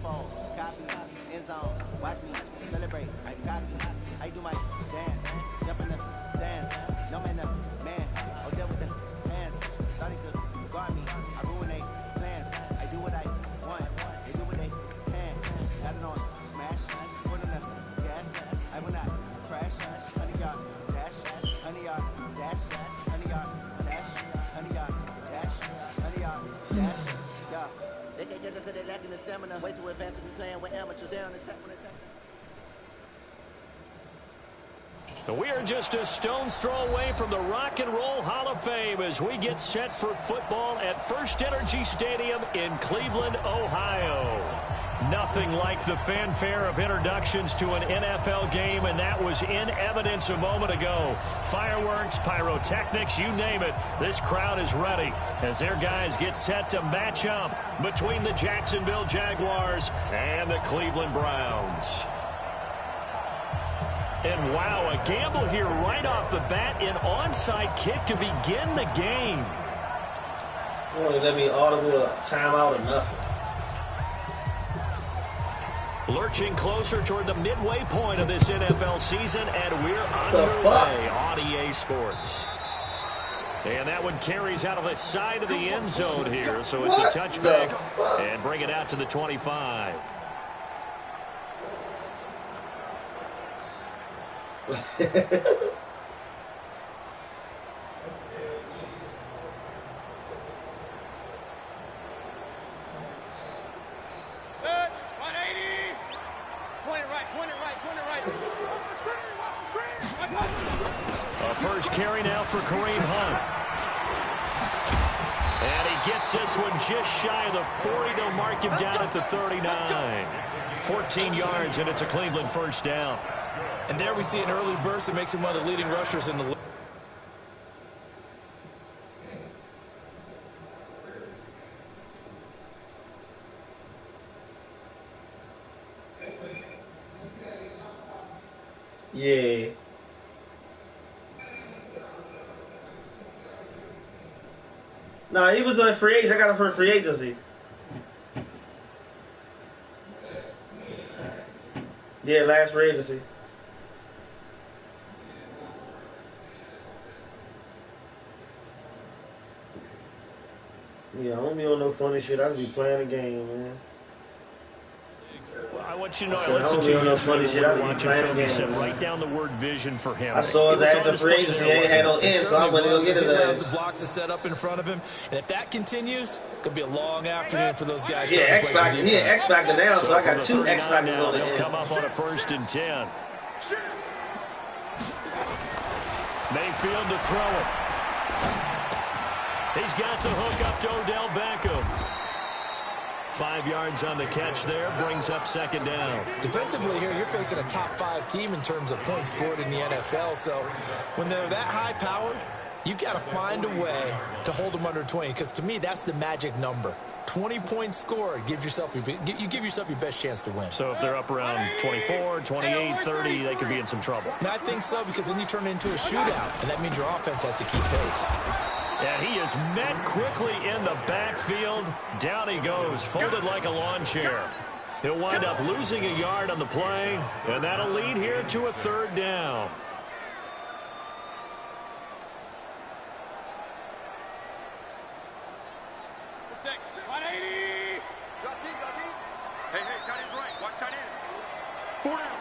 Careful, copy, end zone, watch me celebrate. I copy, I do my dance, jump in the stands. No man, the man, oh there with the hands. Thought he could guard me, I ruin they plans. I do what I want, they do what they can. Got it on smash, put in the gas. I will not crash. 100 yard dash, 100 yard dash, 100 yard dash, 100 yard dash, 100 yard dash. Yeah, they can't catch up 'cause they lacking the stamina. Way too advanced to be playing with amateurs. Down attack when attack. We are just a stone's throw away from the Rock and Roll Hall of Fame as we get set for football at First Energy Stadium in Cleveland, Ohio. Nothing like the fanfare of introductions to an NFL game, and that was in evidence a moment ago. Fireworks, pyrotechnics, you name it. This crowd is ready as their guys get set to match up between the Jacksonville Jaguars and the Cleveland Browns. And wow, a gamble here right off the bat, an onside kick to begin the game. You won't let me audible a timeout or nothing. Lurching closer toward the midway point of this NFL season, and we're underway on EA Sports. And that one carries out of the side of the end zone here, so it's a touchback and bring it out to the 25. A first carry now for Kareem Hunt. And he gets this one just shy of the 40. They'll mark him down at the 39. 14 yards, and it's a Cleveland first down. And there we see an early burst that makes him one of the leading rushers in the league. Yeah. Nah, he was a free agent. I got him for free agency. Yeah, last free agency. Yeah, I don't be on no funny shit. I be playing the game, man. Well, I want you to know I listened to you. No funny shit. I be playing the game. Said write down the word vision for him. I saw that as a free agency. He ain't had no end, so I'm going to go get it. The blocks are set up in front of him, and if that continues, it could be a long afternoon for those guys. Yeah, X Factor. He X Factor now, so I got two X Factors on the end. Come up on a 1st and 10. Mayfield to throw it. He's got the hook up to Odell Beckham. 5 yards on the catch there, brings up 2nd down. Defensively here, you're facing a top 5 team in terms of points scored in the NFL, so when they're that high-powered, you've got to find a way to hold them under 20, because to me, that's the magic number. 20 points scored, you give yourself your best chance to win. So if they're up around 24, 28, 30, they could be in some trouble. I think so, because then you turn it into a shootout, and that means your offense has to keep pace. And he is met quickly in the backfield. Down he goes, folded like a lawn chair. He'll wind up losing a yard on the play, and that'll lead here to a 3rd down. Hey, tight end's right. Watch tight end. 4 down.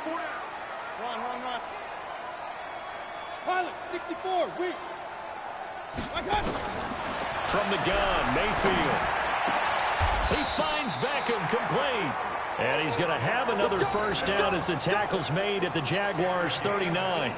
Run. Pilot, 64, weak. From the gun, Mayfield. He finds Beckham complete. And he's going to have another first down as the tackle's made at the Jaguars' 39.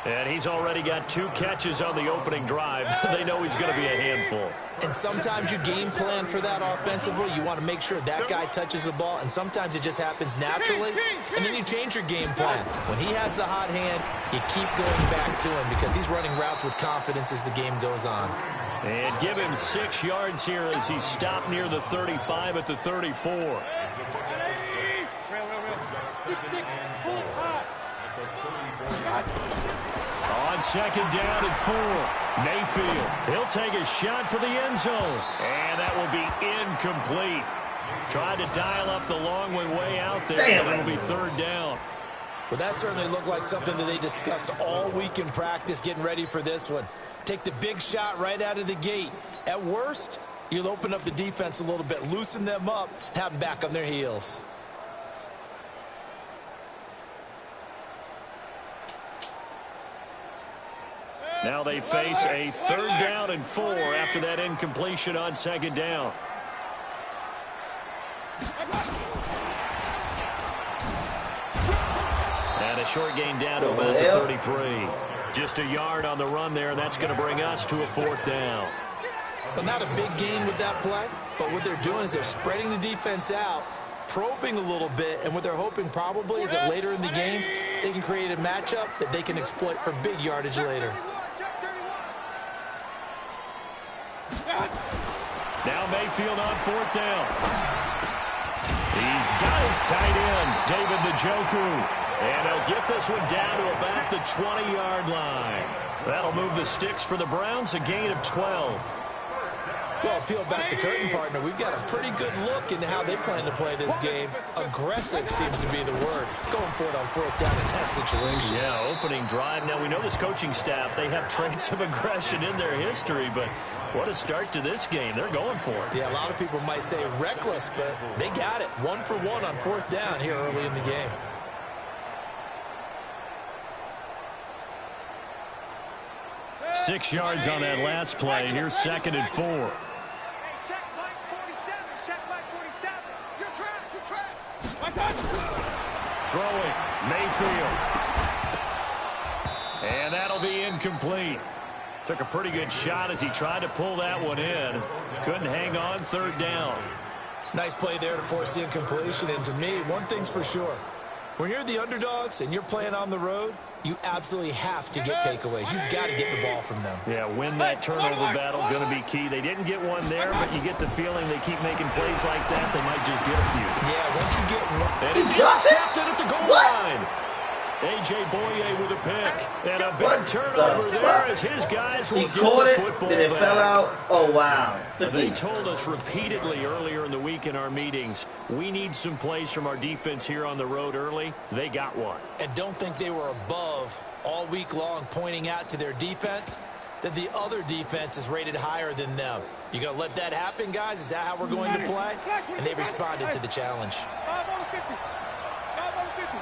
And he's already got 2 catches on the opening drive. They know he's going to be a handful. And sometimes you game plan for that offensively. You want to make sure that guy touches the ball, and sometimes it just happens naturally. And then you change your game plan. When he has the hot hand, you keep going back to him because he's running routes with confidence as the game goes on. And give him 6 yards here as he's stopped near the 35 at the 34. On 2nd down and 4. Mayfield, he'll take a shot for the end zone. And that will be incomplete. Tried to dial up the long one way out there. Damn. But it'll be third down. Well, that certainly looked like something that they discussed all week in practice getting ready for this one. Take the big shot right out of the gate. At worst, you'll open up the defense a little bit, loosen them up, have them back on their heels. Now they face a 3rd down and 4 after that incompletion on 2nd down. And a short gain down to about the 33. Just a yard on the run there, and that's going to bring us to a 4th down. Well, not a big gain with that play, but what they're doing is they're spreading the defense out, probing a little bit, and what they're hoping probably is that later in the game, they can create a matchup that they can exploit for big yardage later. Now Mayfield on 4th down. He's got his tight end, David Njoku. And he'll get this one down to about the 20-yard line. That'll move the sticks for the Browns, a gain of 12. Well, peel back the curtain, partner. We've got a pretty good look into how they plan to play this game. Aggressive seems to be the word. Going for it on 4th down in that situation. Yeah, opening drive. Now, we know this coaching staff, they have traits of aggression in their history, but what a start to this game. They're going for it. Yeah, a lot of people might say reckless, but they got it. 1 for 1 on 4th down here early in the game. Six yards on that last play. Here's 2nd and 4. Check flag 47. Check flag 47. You're trapped. You're trapped. Throwing. Mayfield. And that'll be incomplete. Took a pretty good shot as he tried to pull that one in. Couldn't hang on. 3rd down. Nice play there to force the incompletion. And to me, one thing's for sure. When you're the underdogs and you're playing on the road, you absolutely have to get takeaways. You've got to get the ball from them. Yeah, win that turnover battle, going to be key. They didn't get one there, but you get the feeling they keep making plays like that, they might just get a few. Yeah, once you get one. And it's intercepted at the goal line. A.J. Boye with a pick. And a big turnover there as his guys will He get caught the it, football then it back. fell out. Oh, wow. They told us repeatedly earlier in the week in our meetings, we need some plays from our defense here on the road early. They got one. And don't think they were above all week long pointing out to their defense that the other defense is rated higher than them. You going to let that happen, guys? Is that how we're going to play? And they responded to the challenge. 5 on 50. 5 on 50.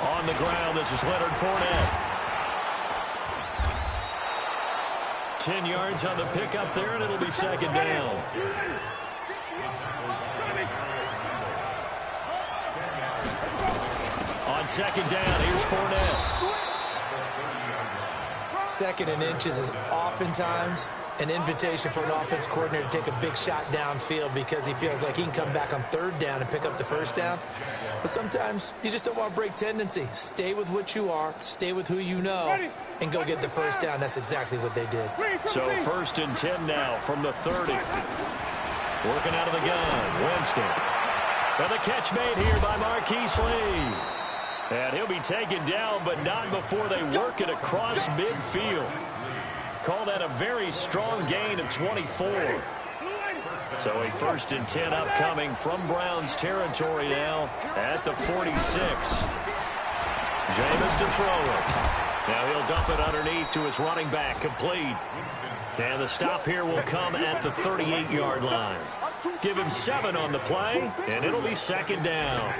On the ground, this is Leonard Fournette. 10 yards on the pickup there, and it'll be 2nd down. On 2nd down, here's Fournette. 2nd and inches is oftentimes an invitation for an offense coordinator to take a big shot downfield because he feels like he can come back on 3rd down and pick up the 1st down. But sometimes you just don't want to break tendency. Stay with what you are, stay with who you know, and go get the 1st down. That's exactly what they did. So 1st and 10 now from the 30. Working out of the gun, Winston. And the catch made here by Marquise Lee. And he'll be taken down, but not before they work it across midfield. Call that a very strong gain of 24. So a 1st and 10 upcoming from Browns territory now at the 46. Jameis to throw it. Now he'll dump it underneath to his running back, complete. And the stop here will come at the 38-yard line. Give him 7 on the play, and it'll be 2nd down.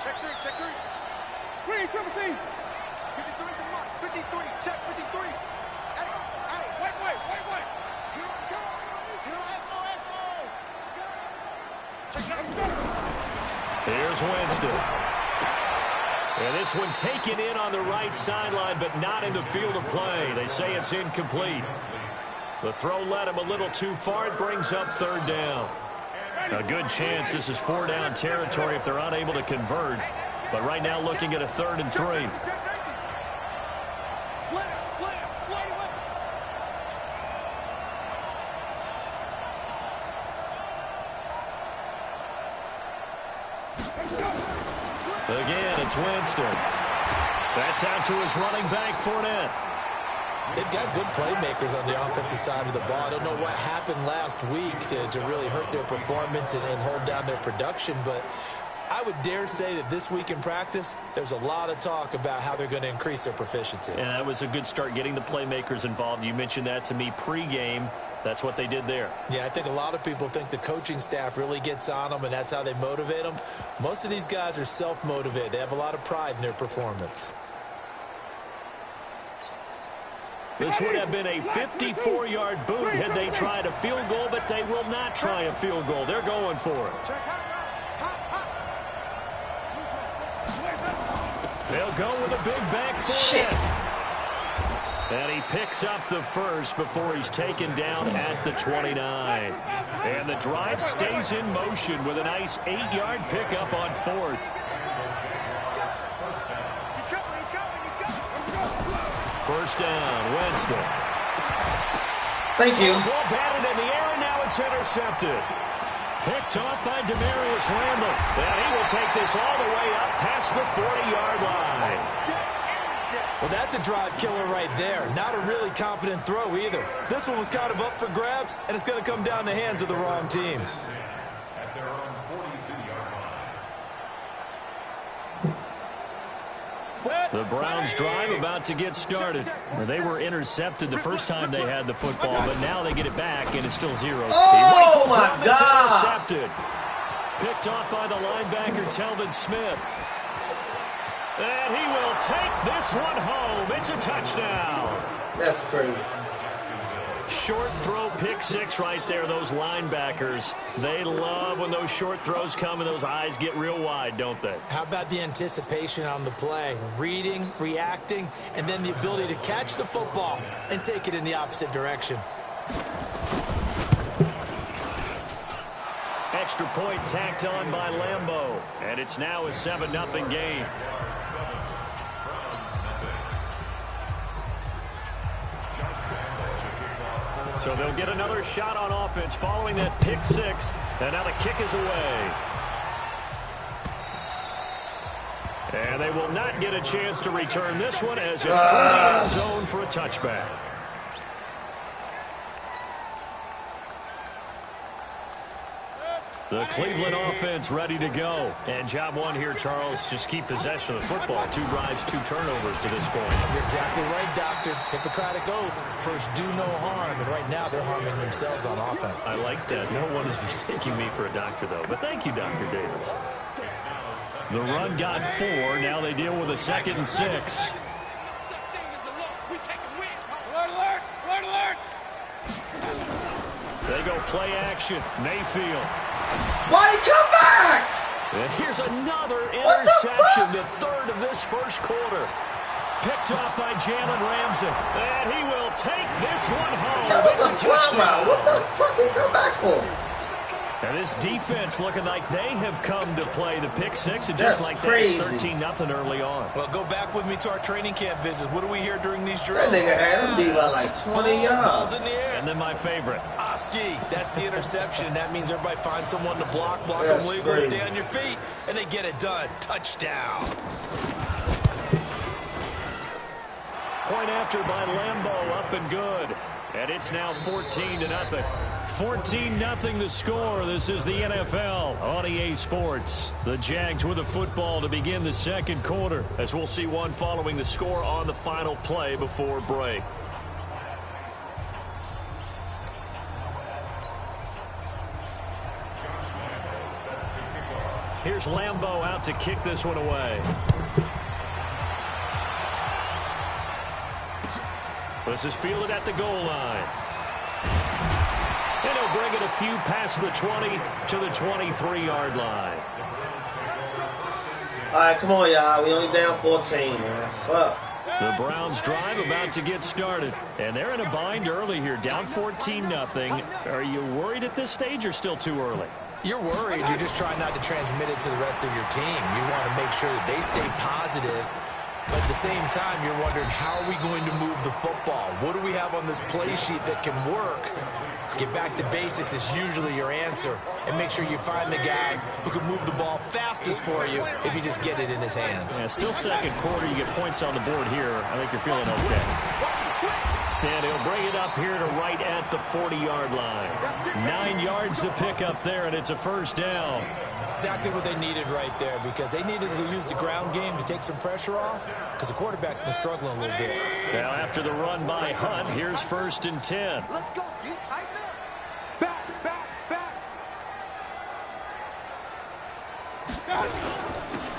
Check 3. Check 3. Green, 17. 53 to mark. 53. Check 53. Hey, wait. Here I go. Check 9. Here's Winston. And this one taken in on the right sideline, but not in the field of play. They say it's incomplete. The throw led him a little too far. It brings up 3rd down. A good chance this is 4-down territory if they're unable to convert. But right now looking at a 3rd and 3. Slide away. Again, it's Winston. That's out to his running back, Fournette. They've got good playmakers on the offensive side of the ball. I don't know what happened last week to really hurt their performance and hold down their production, but I would dare say that this week in practice, there's a lot of talk about how they're going to increase their proficiency. And that was a good start, getting the playmakers involved. You mentioned that to me pregame. That's what they did there. Yeah, I think a lot of people think the coaching staff really gets on them, and that's how they motivate them. Most of these guys are self-motivated. They have a lot of pride in their performance. This would have been a 54-yard boot had they tried a field goal, but they will not try a field goal. They're going for it. They'll go with a big back foot. And he picks up the first before he's taken down at the 29. And the drive stays in motion with a nice 8-yard pickup on fourth. First down, Winston. Thank you. Ball batted in the air, and now it's intercepted. Picked off by Demarius Randall. And he will take this all the way up past the 40-yard line. Well, that's a drive killer right there. Not a really confident throw either. This one was kind of up for grabs, and it's going to come down the hands of the wrong team. The Browns drive about to get started. They were intercepted the first time they had the football, but now they get it back, and it's still 0. Oh, my God. Intercepted. Picked off by the linebacker, Telvin Smith. And he will take this one home. It's a touchdown. That's crazy. Short throw, pick six right there. Those linebackers, they love when those short throws come and those eyes get real wide, don't they? How about the anticipation on the play? Reading, reacting, and then the ability to catch the football and take it in the opposite direction. Extra point tacked on by Lambeau. And it's now a 7-0 game. So they'll get another shot on offense following that pick six. And now the kick is away. And they will not get a chance to return this one as it's through the end zone for a touchback. The Cleveland offense ready to go. And job one here, Charles, just keep possession of the football. 2 drives, 2 turnovers to this point. You're exactly right, Doctor. Hippocratic oath. First, do no harm. And right now, they're harming themselves on offense. I like that. No one is mistaking me for a doctor, though. But thank you, Dr. Davis. The run got 4. Now they deal with a 2nd and 6. They go play action. Mayfield. Why did he come back? And here's another interception, the 3rd of this first quarter. Picked off by Jalen Ramsey. And he will take this one home. That was It's a touchdown. What the fuck did he come back for? And this defense looking like they have come to play the pick six, and just like that, it's 13-0 early on. Well, go back with me to our training camp visits. What do we hear during these drills? That nigga had him be like 20 yards. Balls in the air. And then my favorite. Oski, that's the interception. That means everybody finds someone to block That's them legal, crazy. stay on your feet, and they get it done. Touchdown. Point after by Lambeau, up and good. And it's now 14-0. 14-0 the score. This is the NFL on EA Sports. The Jags with the football to begin the second quarter, as we'll see one following the score on the final play before break. Here's Lambeau out to kick this one away. This is fielded at the goal line. And he'll bring it a few past the 20 to the 23-yard line. All right, come on, y'all. We only down 14, man. Fuck. The Browns drive about to get started. And they're in a bind early here, down 14-0. Are you worried at this stage or still too early? You're worried. You're just trying not to transmit it to the rest of your team. You want to make sure that they stay positive. But at the same time, you're wondering, how are we going to move the football? What do we have on this play sheet that can work? Get back to basics is usually your answer. And make sure you find the guy who can move the ball fastest for you if you just get it in his hands. Yeah, still second quarter. You get points on the board here. I think you're feeling okay. And he'll bring it up here to right at the 40-yard line. 9 yards to pick up there, and it's a first down. Exactly what they needed right there, because they needed to use the ground game to take some pressure off, because the quarterback's been struggling a little bit. Now after the run by Hunt, here's 1st and 10. Let's go. You tighten up. Back.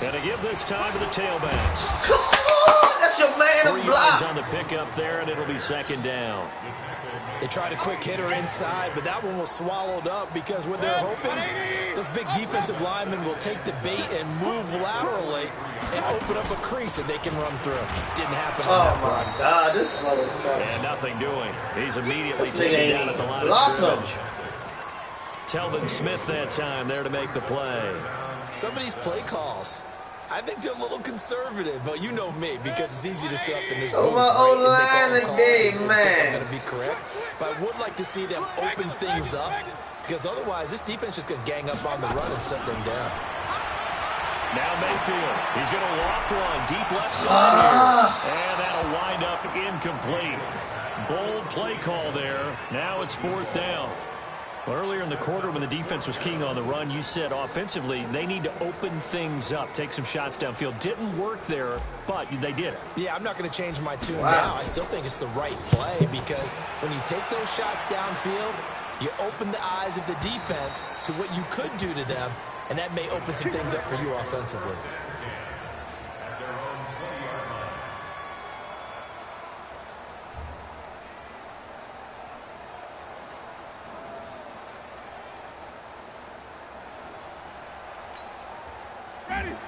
And to give this time to the tailback. Come on! That's your man 3 to yards block. on the pickup there, and it'll be 2nd down. They tried a quick hitter inside, but that one was swallowed up because what they're hoping, those big defensive linemen will take the bait and move laterally and open up a crease that they can run through. Didn't happen on Oh that my run. God, this motherfucker. And nothing doing. He's immediately This nigga taken ain't down at the line block of him. scrimmage. Telvin Smith that time there to make the play. Some of these play calls, I think they're a little conservative, but you know me, because it's easy to sit up in this So booth, my right, old and make all line the calls today, and think man. I'm going to be correct. But I would like to see them open things up, because otherwise this defense is going to gang up on the run and shut them down. Now Mayfield, he's going to loft one deep left side here. And that'll wind up incomplete. Bold play call there. Now it's 4th down. Well, earlier in the quarter when the defense was keying on the run, you said offensively they need to open things up, take some shots downfield. Didn't work there, but they did it. Yeah, I'm not going to change my tune Wow. now. I still think it's the right play, because when you take those shots downfield, you open the eyes of the defense to what you could do to them, and that may open some things up for you offensively.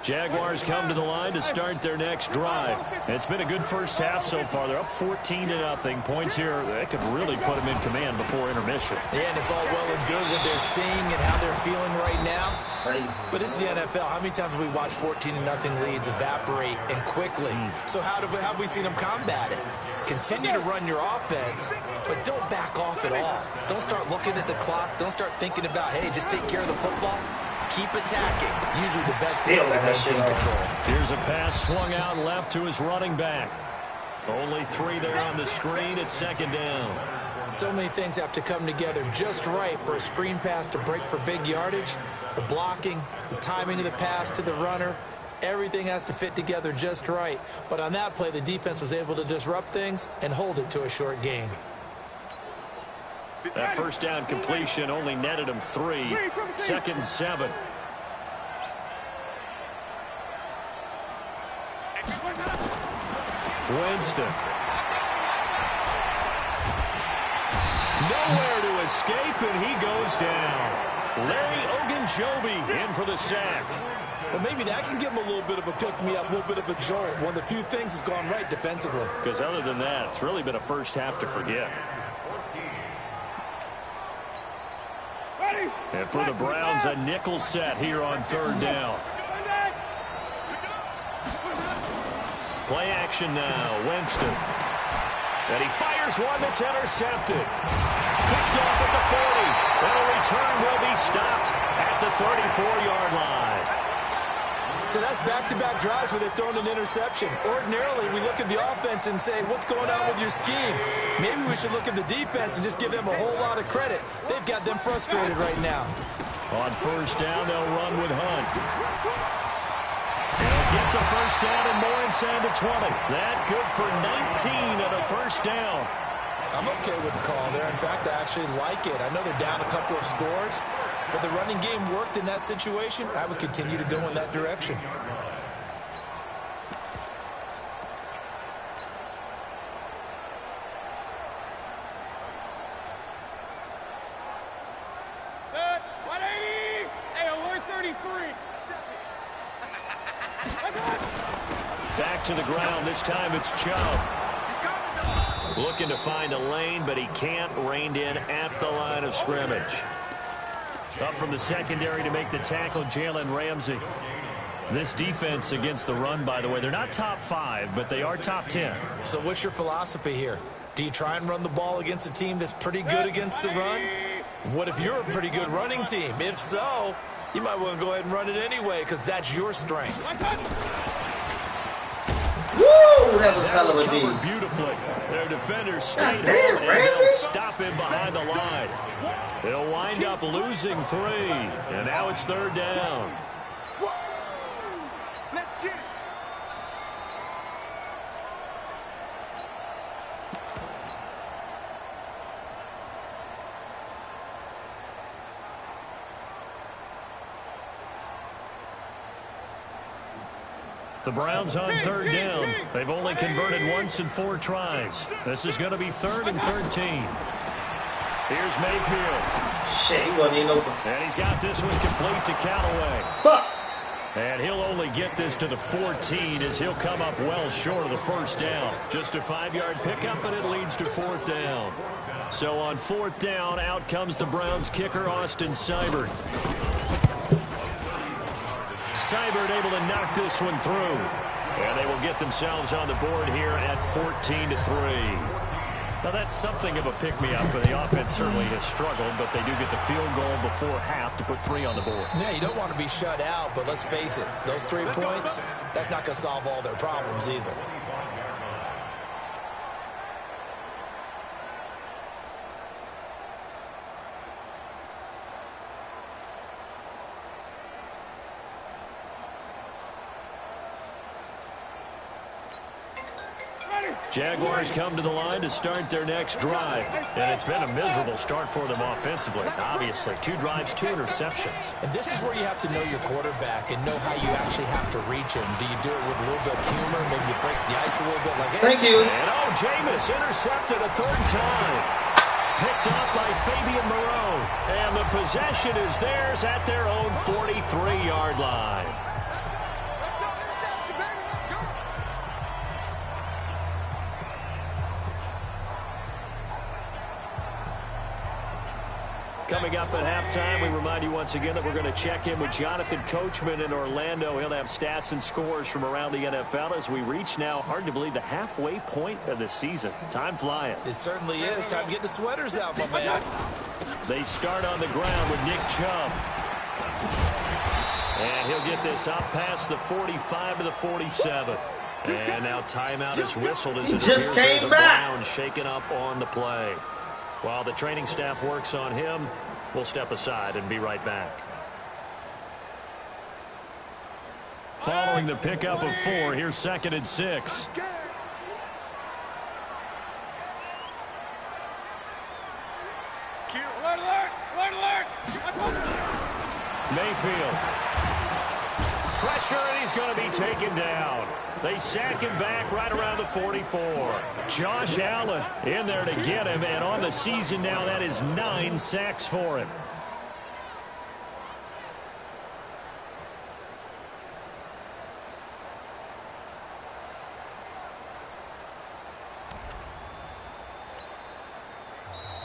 Jaguars come to the line to start their next drive. It's been a good first half so far. They're up 14-0. Points here, that could really put them in command before intermission. Yeah, and it's all well and good what they're seeing and how they're feeling right now. Crazy. But it's the NFL. How many times have we watched 14-0 leads evaporate and quickly? So how have we seen them combat it? Continue to run your offense, but don't back off at all. Don't start looking at the clock. Don't start thinking about, hey, just take care of the football. Keep attacking. Usually the best way to maintain control. Here's a pass swung out left to his running back. Only 3 there on the screen at 2nd down. So many things have to come together just right for a screen pass to break for big yardage. The blocking, the timing of the pass to the runner, everything has to fit together just right. But on that play, the defense was able to disrupt things and hold it to a short gain. That first down completion only netted him 3. 2nd and 7. Winston. Nowhere to escape, and he goes down. Larry Ogunjobi in for the sack. Well, maybe that can give him a little bit of a pick-me-up, a little bit of a jolt. One of the few things that's gone right defensively. Because other than that, it's really been a first half to forget. And for the Browns, a nickel set here on 3rd down. Play action now. Winston. And he fires one that's intercepted. Picked off at the 40. And a return will be stopped at the 34-yard line. So that's back-to-back drives where they've thrown an interception. Ordinarily, we look at the offense and say, what's going on with your scheme? Maybe we should look at the defense and just give them a whole lot of credit. They've got them frustrated right now. On 1st down, they'll run with Hunt. They'll get the first down and more inside the 20. That good for 19 at a 1st down. I'm okay with the call there. In fact, I actually like it. I know they're down a couple of scores, but the running game worked in that situation. I would continue to go in that direction. Back to the ground. This time it's Chubb. Looking to find a lane, but he can't. Reined in at the line of scrimmage. Up from the secondary to make the tackle, Jalen Ramsey. This defense against the run, by the way, they're not top 5, but they are top 10. So what's your philosophy here? Do you try and run the ball against a team that's pretty good against the run? What if you're a pretty good running team? If so, you might want to go ahead and run it anyway because that's your strength. Woo! That was hell of a Covered D. beautifully. Their defenders stayed damn, home, and Randy. they'll stop him behind the line. They'll wind up losing 3, and now it's 3rd down. Let's get it. The Browns on 3rd down. They've only converted once in 4 tries. This is going to be 3rd and 13. Here's Mayfield. Shit, he wasn't even open. And he's got this one complete to Callaway. Fuck. And he'll only get this to the 14 as he'll come up well short of the 1st down. Just a 5-yard pickup, and it leads to 4th down. So on 4th down, out comes the Browns kicker, Austin Seibert. Seibert able to knock this one through. And they will get themselves on the board here at 14-3. Now, that's something of a pick-me-up, but the offense certainly has struggled, but they do get the field goal before half to put 3 on the board. Yeah, you don't want to be shut out, but let's face it, those 3 points, that's not going to solve all their problems either. Jaguars come to the line to start their next drive. And it's been a miserable start for them offensively. Obviously, 2 drives, 2 interceptions. And this is where you have to know your quarterback and know how you actually have to reach him. Do you do it with a little bit of humor? Maybe you break the ice a little bit like, hey. Thank you. And Jameis intercepted a 3rd time. Picked up by Fabian Moreau. And the possession is theirs at their own 43-yard line. Coming up at halftime, we remind you once again that we're going to check in with Jonathan Coachman in Orlando. He'll have stats and scores from around the NFL as we reach now, hard to believe, the halfway point of the season. Time flying. It certainly is. Time to get the sweaters out, my man. They start on the ground with Nick Chubb. And he'll get this up past the 45 to the 47. And now timeout is whistled as it just appears came the back. Browns shaken up on the play. While the training staff works on him, we'll step aside and be right back. Following the pickup of 4, here's 2nd and 6. Mayfield. Pressure, and he's going to be taken down. They sack him back right around the 44. Josh Allen in there to get him, and on the season now, that is 9 sacks for him.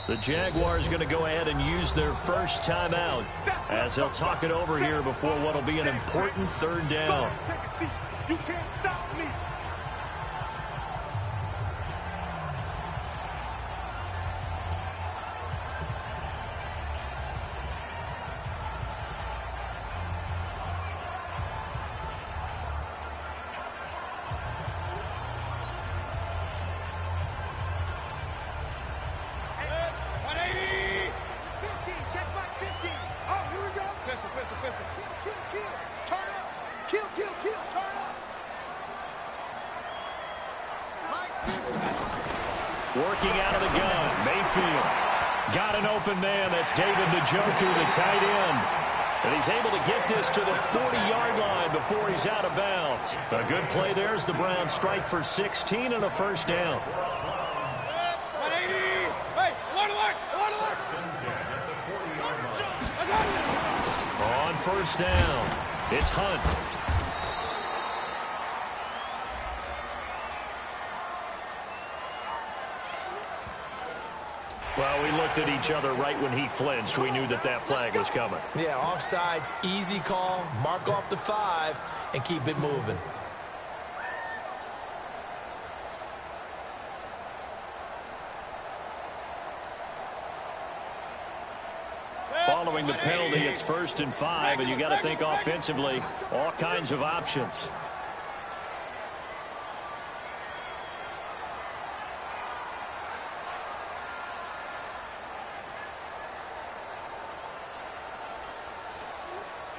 The Jaguars going to go ahead and use their first timeout as they'll talk it over here before what will be an important 3rd down. Take a seat. You can't stop me. Working out of the gun, Mayfield. Got an open man. That's David Njoku, the tight end. And he's able to get this to the 40-yard line before he's out of bounds. A good play there as the Browns strike for 16 and a 1st down. On 1st down, it's Hunt. Well, we looked at each other right when he flinched. We knew that that flag was coming. Yeah, offsides, easy call, mark off the 5, and keep it moving. Following the penalty, it's 1st and 5, and you got to think offensively, all kinds of options.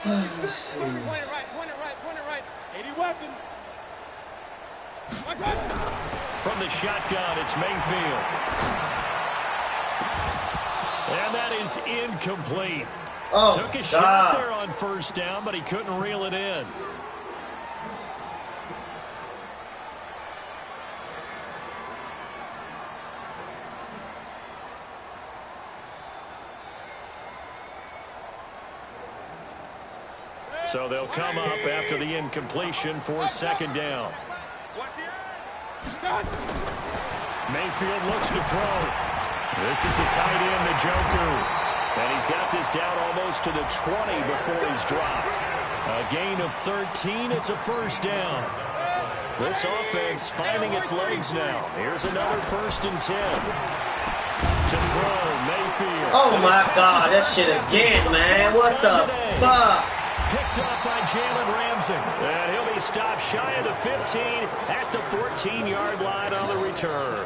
Let's see. Point it right, point it right, point it right. 80 weapons. From the shotgun, it's Mayfield. And that is incomplete. Oh, Took a God. shot there on first down, but he couldn't reel it in. So they'll come up after the incompletion for second down. Mayfield looks to throw. This is the tight end, Njoku. And he's got this down almost to the 20 before he's dropped. A gain of 13. It's a first down. This offense finding its legs now. Here's another 1st and 10. To throw, Mayfield. Oh, my God. That shit again, man. What the fuck? Picked up by Jalen Ramsey. And he'll be stopped shy of the 15 at the 14-yard line on the return.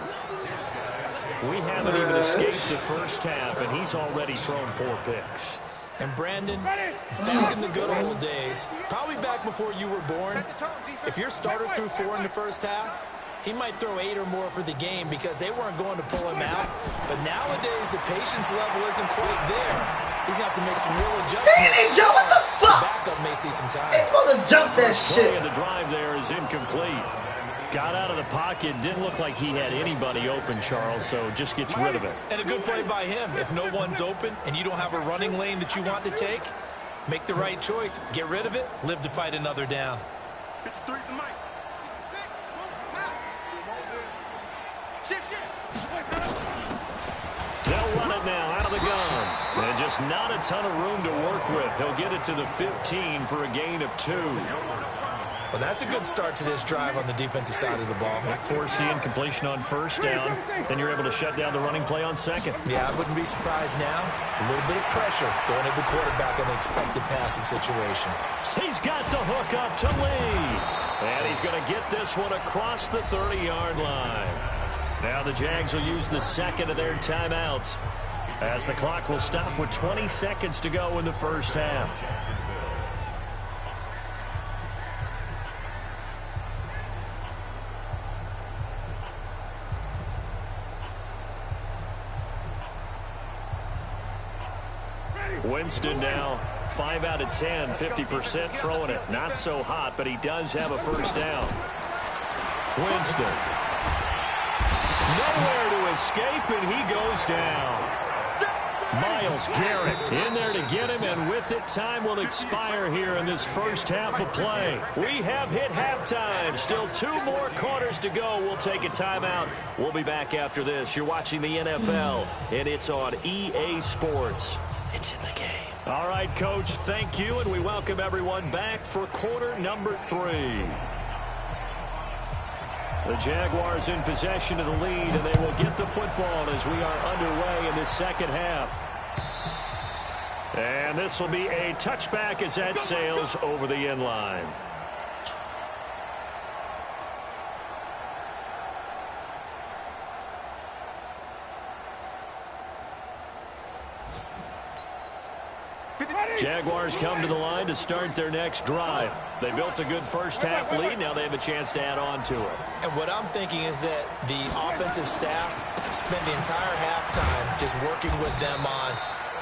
We haven't even escaped the first half, and he's already thrown 4 picks. And Brandon, back in the good old days, probably back before you were born, if your starter threw 4 in the first half, he might throw 8 or more for the game because they weren't going to pull him out. But nowadays, the patience level isn't quite there. He's going to have to make some real adjustments. Hey, Joe, what the fuck? The backup may see some time. He's supposed to jump that shit. The drive there is incomplete. Got out of the pocket. Didn't look like he had anybody open, Charles, so just gets rid of it. And a good play by him. If no one's open and you don't have a running lane that you want to take, make the right choice. Get rid of it. Live to fight another down. 53 to Mike. They'll run it now out of the gun. And just not a ton of room to work with. He'll get it to the 15 for a gain of 2. Well, that's a good start to this drive on the defensive side of the ball. Force the incompletion on first down. Then you're able to shut down the running play on second. Yeah, I wouldn't be surprised now. A little bit of pressure going at the quarterback in an expected passing situation. He's got the hook up to Lee. And he's going to get this one across the 30-yard line. Now the Jags will use the second of their timeouts as the clock will stop with 20 seconds to go in the first half. Winston now 5 out of 10, 50% throwing it. Not so hot, but he does have a first down. Winston. Nowhere to escape, and he goes down. Myles Garrett in there to get him, and with it, time will expire here in this first half of play. We have hit halftime. Still 2 more quarters to go. We'll take a timeout. We'll be back after this. You're watching the NFL, and it's on EA Sports. It's in the game. All right, Coach, thank you, and we welcome everyone back for quarter number 3. The Jaguars in possession of the lead, and they will get the football as we are underway in this second half. And this will be a touchback as that sails over the end line. Jaguars come to the line to start their next drive. They built a good first half lead. Now they have a chance to add on to it. And what I'm thinking is that the offensive staff spent the entire halftime just working with them on,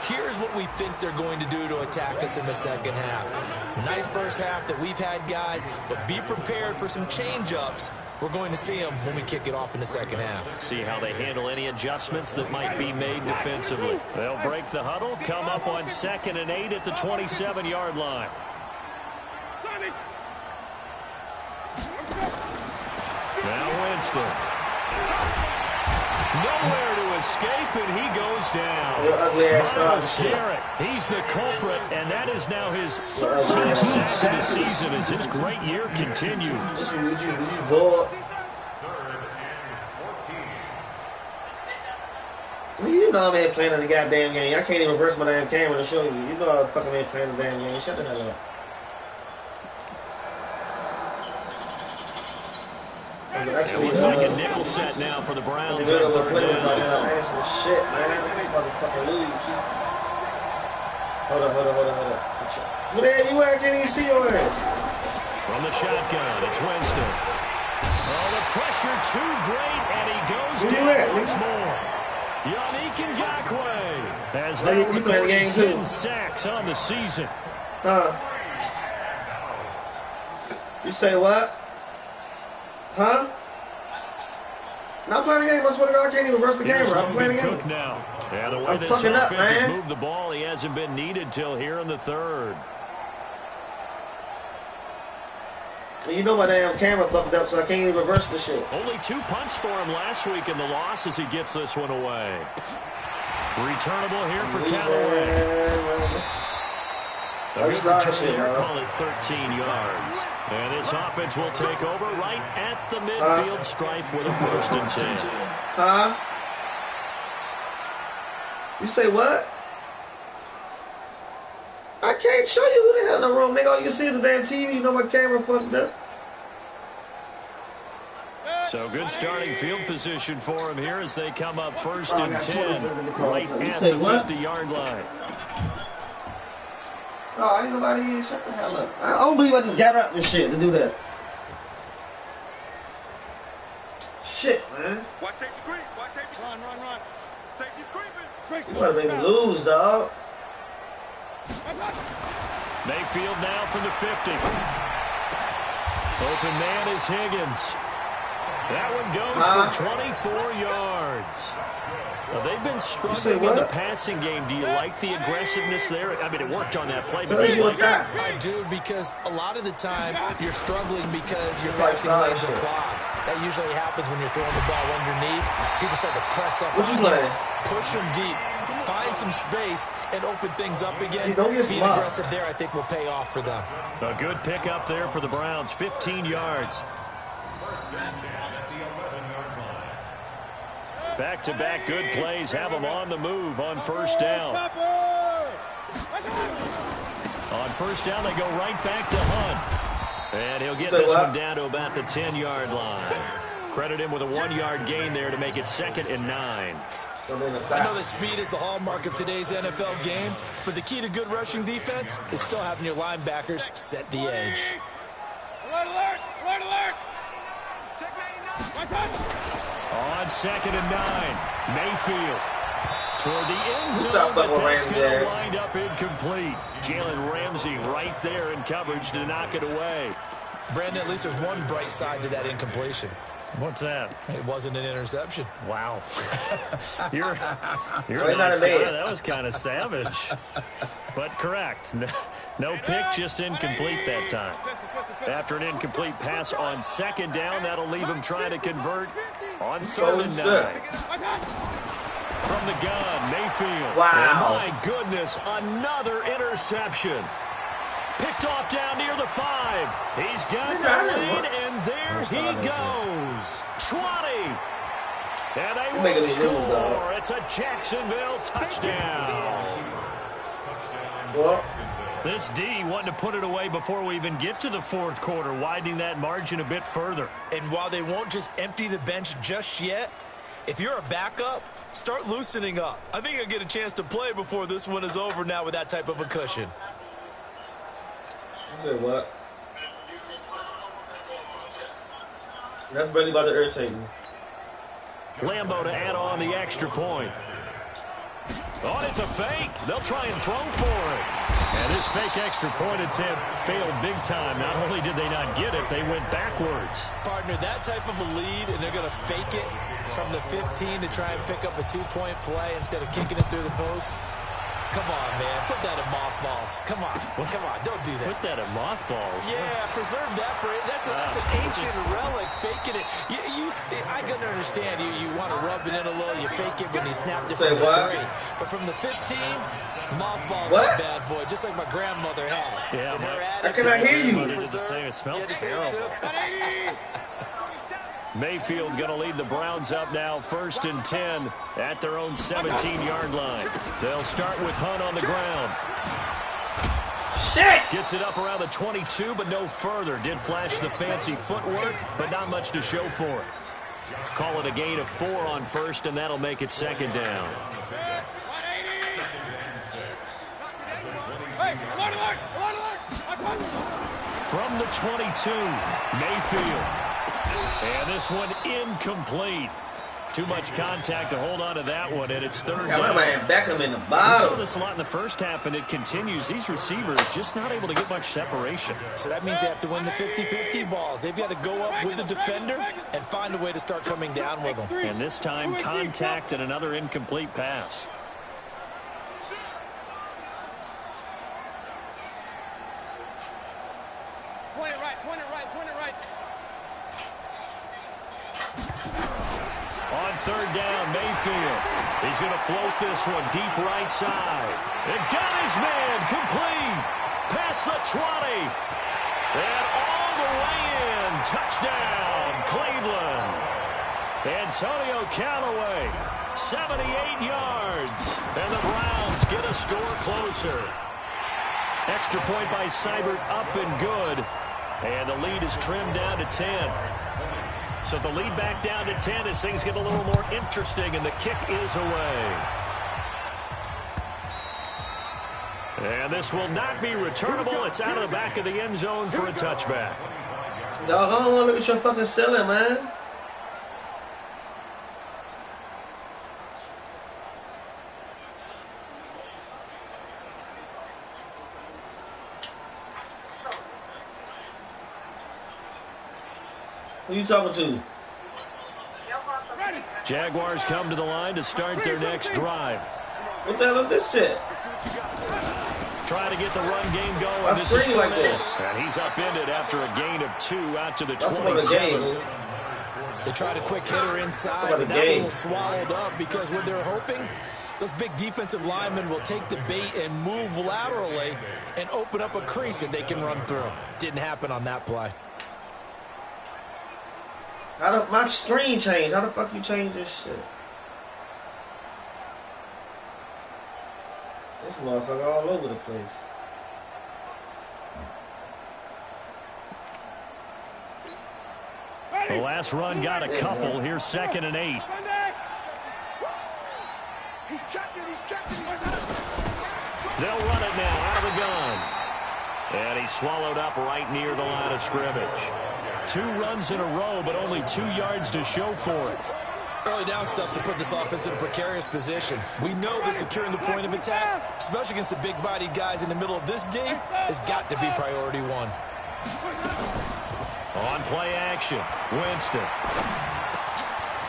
here's what we think they're going to do to attack us in the second half. Nice first half that we've had, guys, but be prepared for some change-ups. We're going to see them when we kick it off in the second half. See how they handle any adjustments that might be made defensively. They'll break the huddle, come up on 2nd and 8 at the 27-yard line. Now Winston. Nowhere to escape, and he goes down. Myles Garrett, he's the culprit, and that is now his 13th sack of the season as his great year continues. You know I ain't playing in the goddamn game. I can't even burst my damn camera to show you. You know I fucking ain't playing the damn game. Shut the hell up. It looks like a nickel set now for the Browns. Shit, man. Motherfucking lose. Hold up. Where the hell you at? I can't even see your ass. From the shotgun, it's Winston. Oh, the pressure too great, and he goes down once more. Yannick Ngakoue has now recorded 10 sacks on the season. You say what? Huh? Now I'm playing the game. I swear to God, I can't even reverse the camera. I'm playing the game. Now. Yeah, the way I'm this fucking up, offense has man. moved the ball, he hasn't been needed till here in the third. You know my damn camera fucked up, so I can't even reverse the shit. Only 2 punts for him last week in the loss as he gets this one away. Returnable here for Callaway. A good return there, call it 13 yards. And this offense will take over right at the midfield stripe with a 1st and 10. Huh? You say what? I can't show you who the hell in the room, nigga. All you can see is the damn TV. You know my camera fucked up. So good starting field position for him here as they come up 1st and 10 right at the 50-yard line. Oh, ain't nobody here. Shut the hell up. I don't believe I just got up and shit to do that. Shit, man. Watch safety green. Watch safety. Run. Safety's creeping. You better make me lose, dog. Mayfield now from the 50. Open man is Higgins. That one goes for 24 yards. Well, they've been struggling in the passing game. Do you like the aggressiveness there? I mean, it worked on that play. But I do, because a lot of the time you're struggling because your passing lanes are clogged. That usually happens when you're throwing the ball underneath. People start to press up on you, push them deep, find some space, and open things up again. Being aggressive there, I think, will pay off for them. A good pickup there for the Browns, 15 yards. Back-to-back good plays have them on the move on 1st down. On 1st down, they go right back to Hunt. And he'll get this one down to about the 10-yard line. Credit him with a 1-yard gain there to make it 2nd and 9. I know that speed is the hallmark of today's NFL game, but the key to good rushing defense is still having your linebackers set the edge. Alert! Check 99. On 2nd and 9, Mayfield toward the end zone, but that's going to wind up incomplete. Jalen Ramsey right there in coverage to knock it away. Brandon, at least there's one bright side to that incompletion. What's that? It wasn't an interception. Wow. You're a nice guy. That was kind of savage. But correct. No pick, just incomplete that time. After an incomplete pass on 2nd down, that'll leave him trying to convert on 3rd and 9. From the gun, Mayfield. Wow. And my goodness, another interception. Picked off down near the 5. He's got the lead, and there he goes. 20. And they will score. It's a Jacksonville touchdown. Well, this D wanting to put it away before we even get to the 4th quarter, widening that margin a bit further. And while they won't just empty the bench just yet, if you're a backup, start loosening up. I think you'll get a chance to play before this one is over now with that type of a cushion. You said what? That's barely about to irritate me. Lambo to add on the extra point. Oh, it's a fake. They'll try and throw for it. And this fake extra point attempt failed big time. Not only did they not get it, they went backwards. Partner, that type of a lead, and they're going to fake it from the 15 to try and pick up a 2-point play instead of kicking it through the post. Come on, man. Put that in mothballs. Come on. Don't do that. Put that in mothballs. Yeah, preserve that for it. That's an ancient relic. Faking it. I can understand you want to rub it in a little. You fake it when you snapped it from the 30. But from the 15, mothball that bad boy, just like my grandmother had. Yeah, I cannot hear you. It smells terrible. Mayfield going to lead the Browns up now, 1st and 10 at their own 17-yard line. They'll start with Hunt on the ground. Shit! Gets it up around the 22, but no further. Did flash the fancy footwork, but not much to show for it. Call it a gain of 4 on 1st, and that'll make it 2nd down. From the 22, Mayfield. And this one incomplete. Too much contact to hold on to that one, and it's third down. My man Beckham in the We bottom. saw this a lot in the first half, and it continues. These receivers just not able to get much separation. So that means they have to win the 50-50 balls. They've got to go up with the defender and find a way to start coming down with them. And this time, contact and another incomplete pass. Point it right, point it right, point it right. On third down, Mayfield. He's going to float this one deep right side. And got his man complete. Past the 20. And all the way in. Touchdown, Cleveland. Antonio Callaway, 78 yards. And the Browns get a score closer. Extra point by Seibert up and good. And the lead is trimmed down to 10. So the lead back down to 10 as things get a little more interesting, and the kick is away. And this will not be returnable. It's out of the back of the end zone for a touchback. Dog, I don't want to look at your fucking ceiling, man. Who you talking to? Jaguars come to the line to start their next drive. What the hell is this shit? Trying to get the run game going. I This is screen like Fournette. this. And he's upended after a gain of 2 out to the That's about the 27. game. They tried a quick hitter inside, What a but that game. one was swallowed up because what they're hoping, those big defensive linemen will take the bait and move laterally and open up a crease that they can run through. Didn't happen on that play. My screen changed. How the fuck you change this shit? This motherfucker all over the place. The last run got a couple. Here's 2nd and 8. He's checking, he's checking. They'll run it now out of the gun. And he's swallowed up right near the line of scrimmage. 2 runs in a row, but only 2 yards to show for it. Early down stuff to put this offense in a precarious position. We know that securing the point of attack, especially against the big-bodied guys in the middle of this D, has got to be priority 1. On play action, Winston.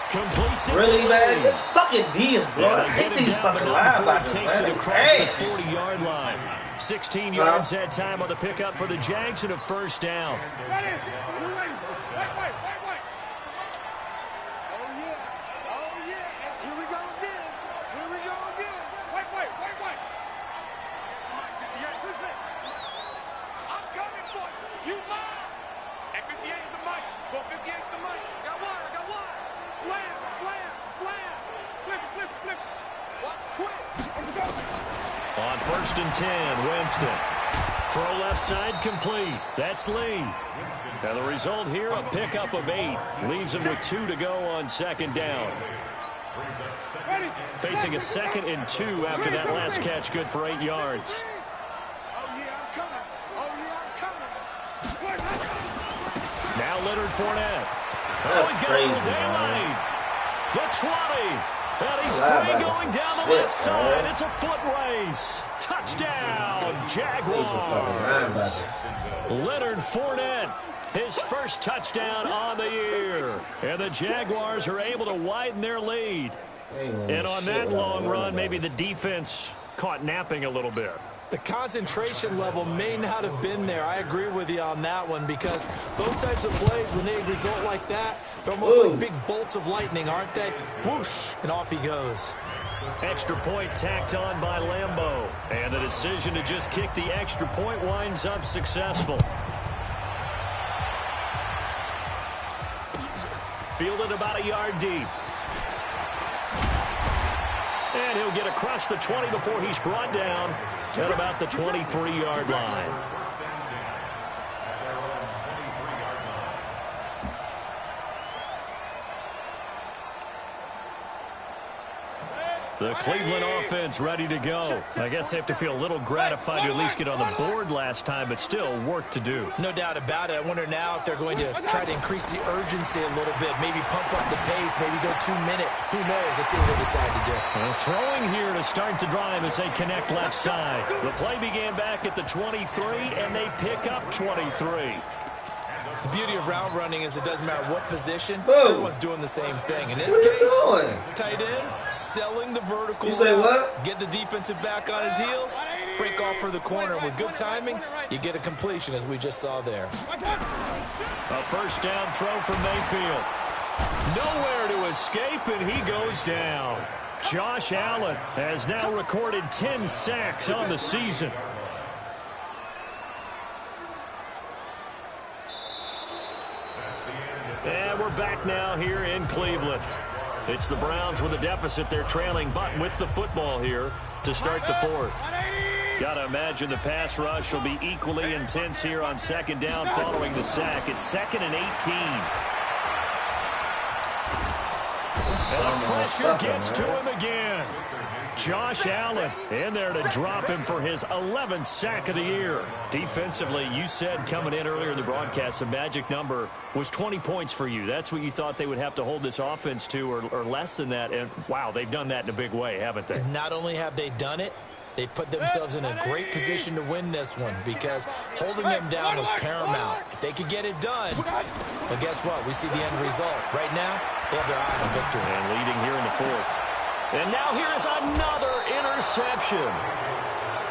Completes it. Really, to man? Lee. This fucking D is blowing. I And hate they get him these down, but fucking not before he linebackers, takes man. it They across the ass. 40-yard line. 16 yards that time on the pickup for the Jags and a first down. Right in. White. Oh, yeah. Oh, yeah. And here we go again. Here we go again. White. Yes, listen. I'm coming for you. You mine. And 58 is the mic. Go 58 is the mic. I got one. Slam. Flip. Watch twist. Let's go. On 1st and 10, Winston. Throw left side complete. That's Lee. And the result here, a pickup of 8. Leaves him with 2 to go on 2nd down. Facing a 2nd and 2 after that last catch, good for 8 yards. Oh, yeah, I'm coming. Now Leonard Fournette. That's He's got crazy, a little daylight. The 20. And he's Wow, free that's going down the shit, left side. man. It's a foot race. Touchdown, These are Jaguars. fucking linebackers. Leonard Fournette, his first touchdown on the year. And the Jaguars are able to widen their lead. And on that long run, maybe the defense caught napping a little bit. The concentration level may not have been there. I agree with you on that one because those types of plays, when they result like that, they're almost like big bolts of lightning, aren't they? Whoosh, and off he goes. Extra point tacked on by Lambeau. And the decision to just kick the extra point winds up successful. Fielded about a yard deep. And he'll get across the 20 before he's brought down at about the 23-yard line. The Cleveland offense ready to go. I guess they have to feel a little gratified to at least get on the board last time, but still work to do. No doubt about it. I wonder now if they're going to try to increase the urgency a little bit, maybe pump up the pace, maybe go 2 minute. Who knows? Let's see what they decide to do. Well, throwing here to start the drive as they connect left side. The play began back at the 23, and they pick up 23. The beauty of route running is it doesn't matter what position, Whoa. everyone's doing the same thing. In this What are you case, doing? tight end, selling the vertical You say route, what? get the defensive back on his heels, break off for the corner. And with good timing, you get a completion, as we just saw there. A first down throw from Mayfield. Nowhere to escape, and he goes down. Josh Allen has now recorded 10 sacks on the season. And we're back now here in Cleveland. It's the Browns with a deficit. They're trailing, but with the football here to start the fourth. Got to imagine the pass rush will be equally intense here on second down following the sack. It's 2nd and 18. And the pressure gets to him again. Josh Allen in there to drop him for his 11th sack of the year. Defensively, you said coming in earlier in the broadcast, the magic number was 20 points for you. That's what you thought they would have to hold this offense to, or less than that. And, wow, they've done that in a big way, haven't they? And not only have they done it, they put themselves in a great position to win this one because holding them down was paramount. If they could get it done, but guess what? We see the end result. Right now, they have their eye on victory. And leading here in the fourth. And now here is another interception.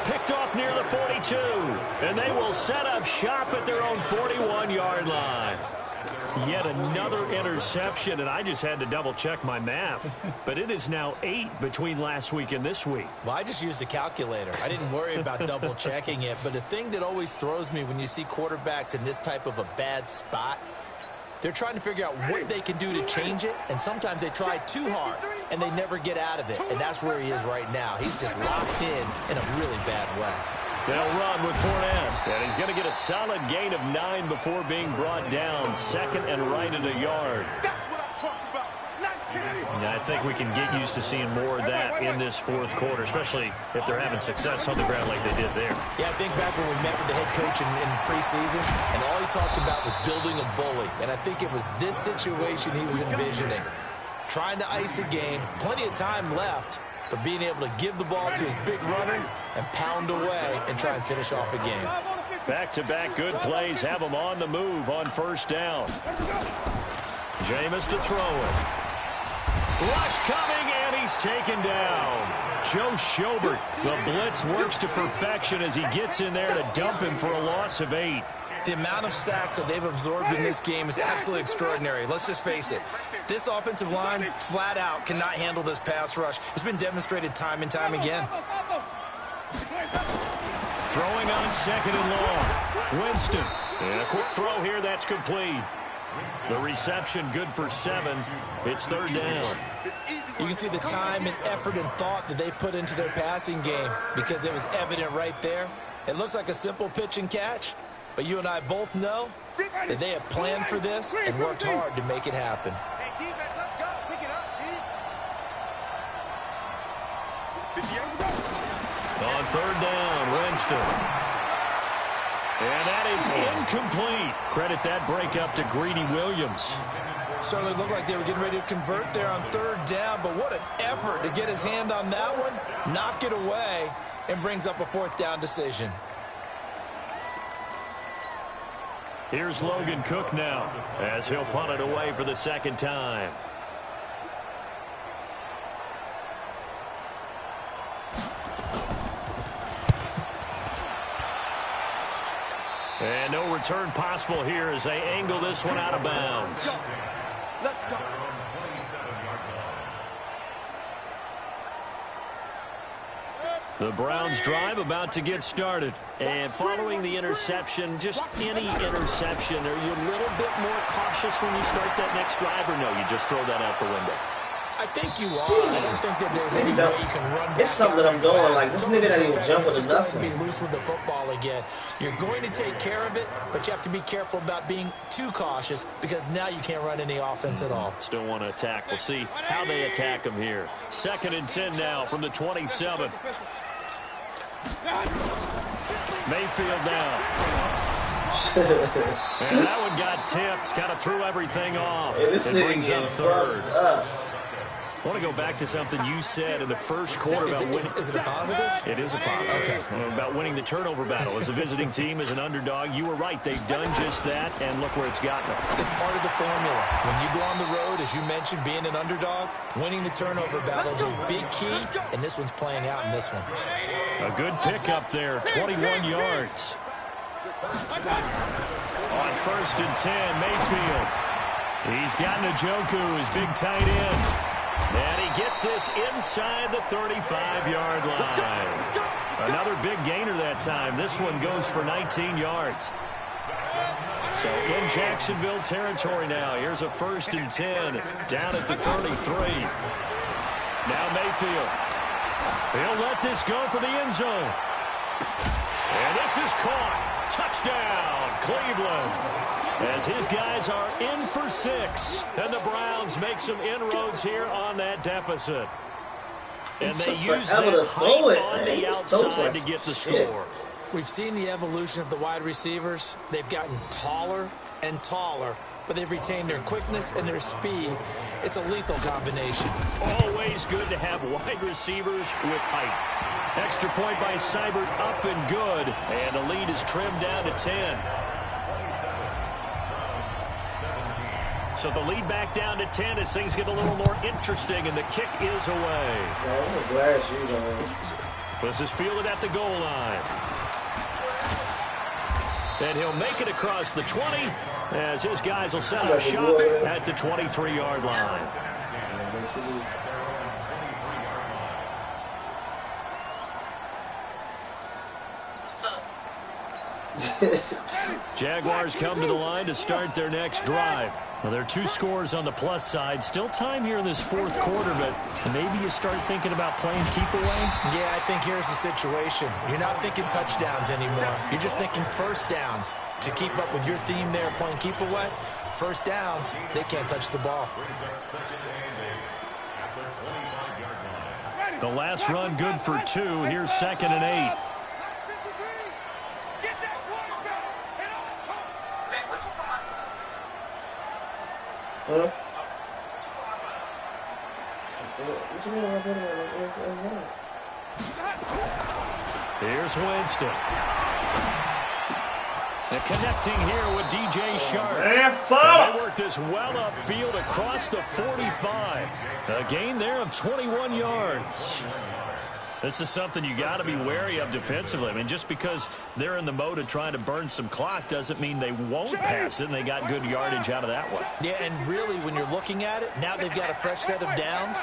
Picked off near the 42. And they will set up shop at their own 41-yard line. Yet another interception, and I just had to double-check my math. But it is now 8 between last week and this week. Well, I just used a calculator. I didn't worry about double-checking it. But the thing that always throws me when you see quarterbacks in this type of a bad spot, they're trying to figure out what they can do to change it, and sometimes they try too hard, and they never get out of it. And that's where he is right now. He's just locked in a really bad way. They'll run with Fournette, and he's going to get a solid gain of 9 before being brought down. 2nd and right at a yard. That's what I'm talking about. And I think we can get used to seeing more of that in this fourth quarter, especially if they're having success on the ground like they did there. Yeah, I think back when we met with the head coach in preseason, and all he talked about was building a bully. And I think it was this situation he was envisioning. Trying to ice a game, plenty of time left, but being able to give the ball to his big runner and pound away and try and finish off a game. Back-to-back good plays have them on the move on first down. Jameis to throw it. Rush coming, and he's taken down. Joe Schobert, the blitz works to perfection as he gets in there to dump him for a loss of 8. The amount of sacks that they've absorbed in this game is absolutely extraordinary. Let's just face it. This offensive line, flat out, cannot handle this pass rush. It's been demonstrated time and time again. Throwing on 2nd and long. Winston. And a quick throw here, that's complete. The reception good for 7. It's 3rd down. You can see the time and effort and thought that they put into their passing game because it was evident right there. It looks like a simple pitch and catch, but you and I both know that they have planned for this and worked hard to make it happen. Hey, defense, let's go. Pick it up, On 3rd down, Winston. And that is incomplete. Credit that breakup to Greedy Williams. Certainly looked like they were getting ready to convert there on 3rd down, but what an effort to get his hand on that one, knock it away, and brings up a 4th down decision. Here's Logan Cook now as he'll punt it away for the 2nd time. And no return possible here as they angle this one out of bounds. Let's go. The Browns drive about to get started. And following the interception, just any interception, are you a little bit more cautious when you start that next drive, or no, you just throw that out the window? I I think you are. I don't think that there's any way you can run back. It's something that I'm doing. Like, this nigga not even jumping just or nothing. be loose with the football again. You're going to take care of it, but you have to be careful about being too cautious because now you can't run any offense at all. Still want to attack. We'll see how they attack him here. 2nd and 10 now from the 27. Mayfield now. And that one got tipped. Kind of threw everything off. Hey, this it brings up 3rd. I want to go back to something you said in the first quarter about winning. Is it a positive? It is a positive. Okay. About winning the turnover battle. As a visiting team, as an underdog, you were right. They've done just that, and look where it's gotten them. It's part of the formula. When you go on the road, as you mentioned, being an underdog, winning the turnover battle is a big key, and this one's playing out in this one. A good pickup there, 21 yards. On 1st and 10, Mayfield. He's got Njoku, his big tight end. And he gets this inside the 35-yard line. Another big gainer that time. This one goes for 19 yards. So in Jacksonville territory now. Here's a 1st and 10 down at the 33. Now Mayfield. He'll let this go for the end zone. And this is caught. Touchdown, Cleveland. As his guys are in for 6. And the Browns make some inroads here on that deficit. And they use that height on the outside to get the score. We've seen the evolution of the wide receivers. They've gotten taller and taller, but they've retained their quickness and their speed. It's a lethal combination. Always good to have wide receivers with height. Extra point by Seibert, up and good. And the lead is trimmed down to 10. So the lead back down to 10 as things get a little more interesting, and the kick is away. I'm glad you know. This is fielded at the goal line. And he'll make it across the 20 as his guys will set up shop at the 23-yard line. Jaguars come to the line to start their next drive. Well, there are 2 scores on the plus side. Still time here in this 4th quarter, but maybe you start thinking about playing keep away? Yeah, I think here's the situation. You're not thinking touchdowns anymore. You're just thinking first downs. To keep up with your theme there, playing keep away, first downs, they can't touch the ball. The last run good for 2. Here's 2nd and 8. Huh? Here's Winston. And connecting here with DJ Sharp. They work this well upfield across the 45. A gain there of 21 yards. This is something you got to be wary of defensively. I mean, just because they're in the mode of trying to burn some clock doesn't mean they won't pass it, and they got good yardage out of that one. Yeah, and really, when you're looking at it, now they've got a fresh set of downs.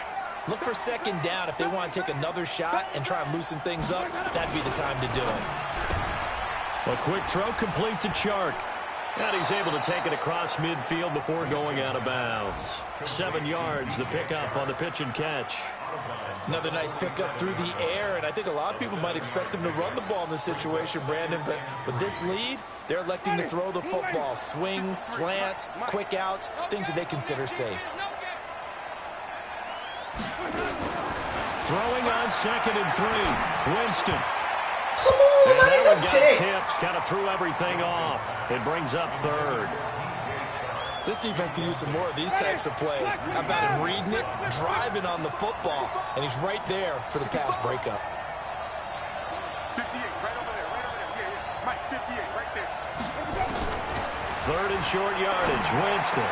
Look for 2nd down if they want to take another shot and try and loosen things up. That'd be the time to do it. A quick throw complete to Chark. And he's able to take it across midfield before going out of bounds. 7 yards, the pickup on the pitch and catch. Another nice pickup through the air, and I think a lot of people might expect them to run the ball in this situation, Brandon, but with this lead, they're electing to throw the football. Swings, slants, quick outs, things that they consider safe. Throwing on 2nd and 3. Winston. Come on, and that one got pick. tipped, kind of threw everything off. It brings up 3rd. This defense can use some more of these types of plays. How about him reading it, driving on the football, and he's right there for the pass breakup. 58, right over there, right over there. Yeah. Mike, 58, right there. 3rd and short yardage, Winston.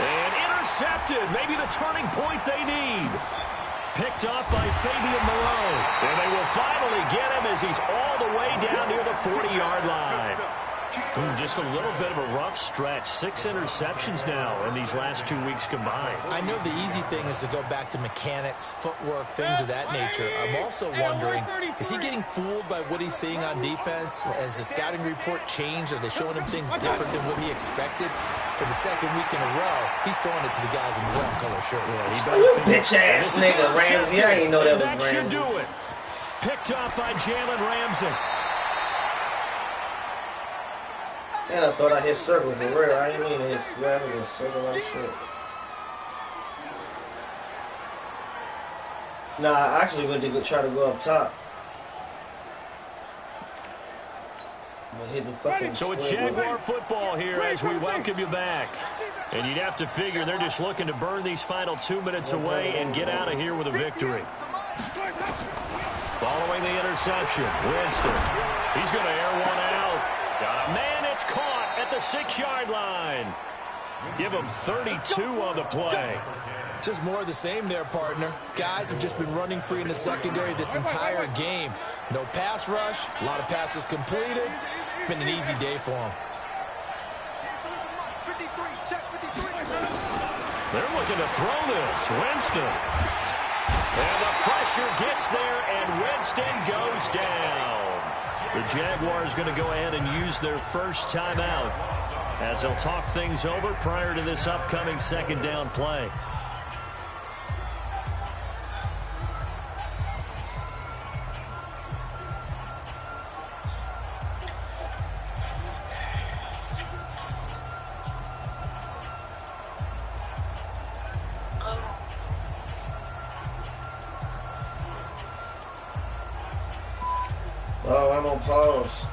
And intercepted, maybe the turning point they need. Picked up by Fabian Moreau. And they will finally get him as he's all the way down near the 40-yard line. Just a little bit of a rough stretch. 6 interceptions now in these last 2 weeks combined. I know the easy thing is to go back to mechanics, footwork, things of that nature. I'm also wondering, is he getting fooled by what he's seeing on defense? Has the scouting report changed? Are they showing him things different than what he expected? For the second week in a row, he's throwing it to the guys in the wrong color shirts. Oh, you bitch-ass nigga, Ramsey. I didn't know that was Ramsey. That should Ramsey. do it. Picked off by Jalen Ramsey. And I thought I hit circle for real. I didn't mean to hit square. I was circle like shit. Nah, I actually went to go try to go up top. But hit the fucking So it's Jaguar football here as we welcome you back. And you'd have to figure they're just looking to burn these final 2 minutes away and get out of here with a victory. Following the interception, Winston. He's going to air one out. Got a man, it's caught at the 6-yard line. Give him 32 on the play. Just more of the same there, partner. Guys have just been running free in the secondary this entire game. No pass rush, a lot of passes completed. Been an easy day for him. They're looking to throw this. Winston. And the pressure gets there, and Winston goes down. The Jaguars going to go ahead and use their first timeout as they'll talk things over prior to this upcoming second down play. Oh, I'm on pause.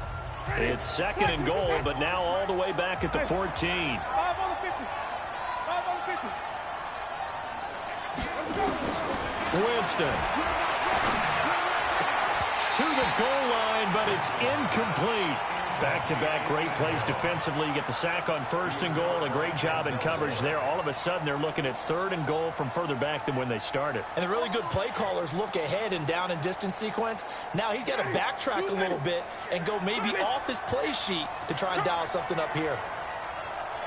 It's second and goal, but now all the way back at the 14. 5 on the 50. 5 on the 50. Winston. To the goal line, but it's incomplete. Back-to-back great plays defensively. You get the sack on first and goal. A great job in coverage there. All of a sudden, they're looking at third and goal from further back than when they started. And the really good play callers look ahead and down and distance sequence. Now he's got to backtrack a little bit and go maybe off his play sheet to try and dial something up here.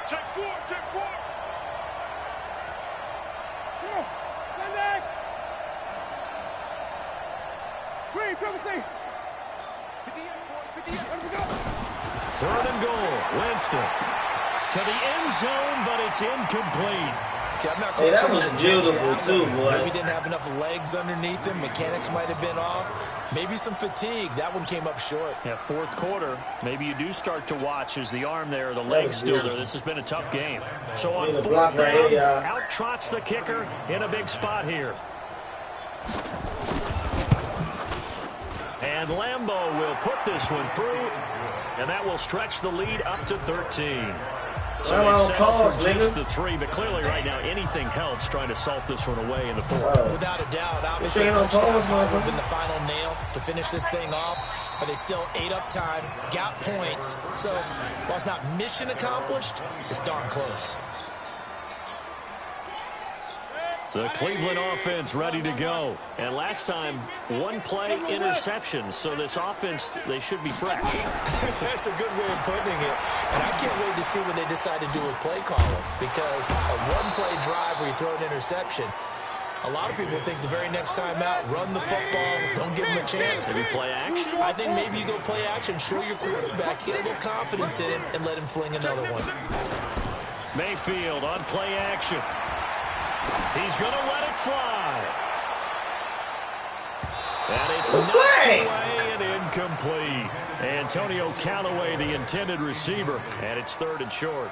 Check 4, check 4. Come on, send that. Green, 17. 58, let me go. Third and goal. Winston. To the end zone, but it's incomplete. I'm not Hey, that sure was what the beautiful judge too, did. boy. Maybe didn't have enough legs underneath him. Mechanics might have been off. Maybe some fatigue. That one came up short. Yeah, fourth quarter. Maybe you do start to watch as the arm there, the leg's still there. This has been a tough game. So on Need a fourth block right down, here, y'all. out trots the kicker in a big spot here. And Lambeau will put this one through, and that will stretch the lead up to 13. So I'm they on settle pause, for just nigga. the 3, but clearly right now anything helps trying to salt this one away in the fourth. Without a doubt, obviously, Ain't no pause, touchdown would have motherfucker. been the final nail to finish this thing off. But they still ate up time, got points. So while it's not mission accomplished, it's darn close. The Cleveland offense ready to go. And last time, one play interception. So this offense, they should be fresh. That's a good way of putting it. And I can't wait to see what they decide to do with play calling. Because a one-play drive where you throw an interception, a lot of people think the very next time out, run the football, don't give them a chance. Maybe play action? I think maybe you go play action, show your quarterback, get a little confidence in him, and let him fling another one. Mayfield on play action. He's going to let it fly. And it's knocked away and incomplete. Antonio Callaway, the intended receiver, and it's third and short.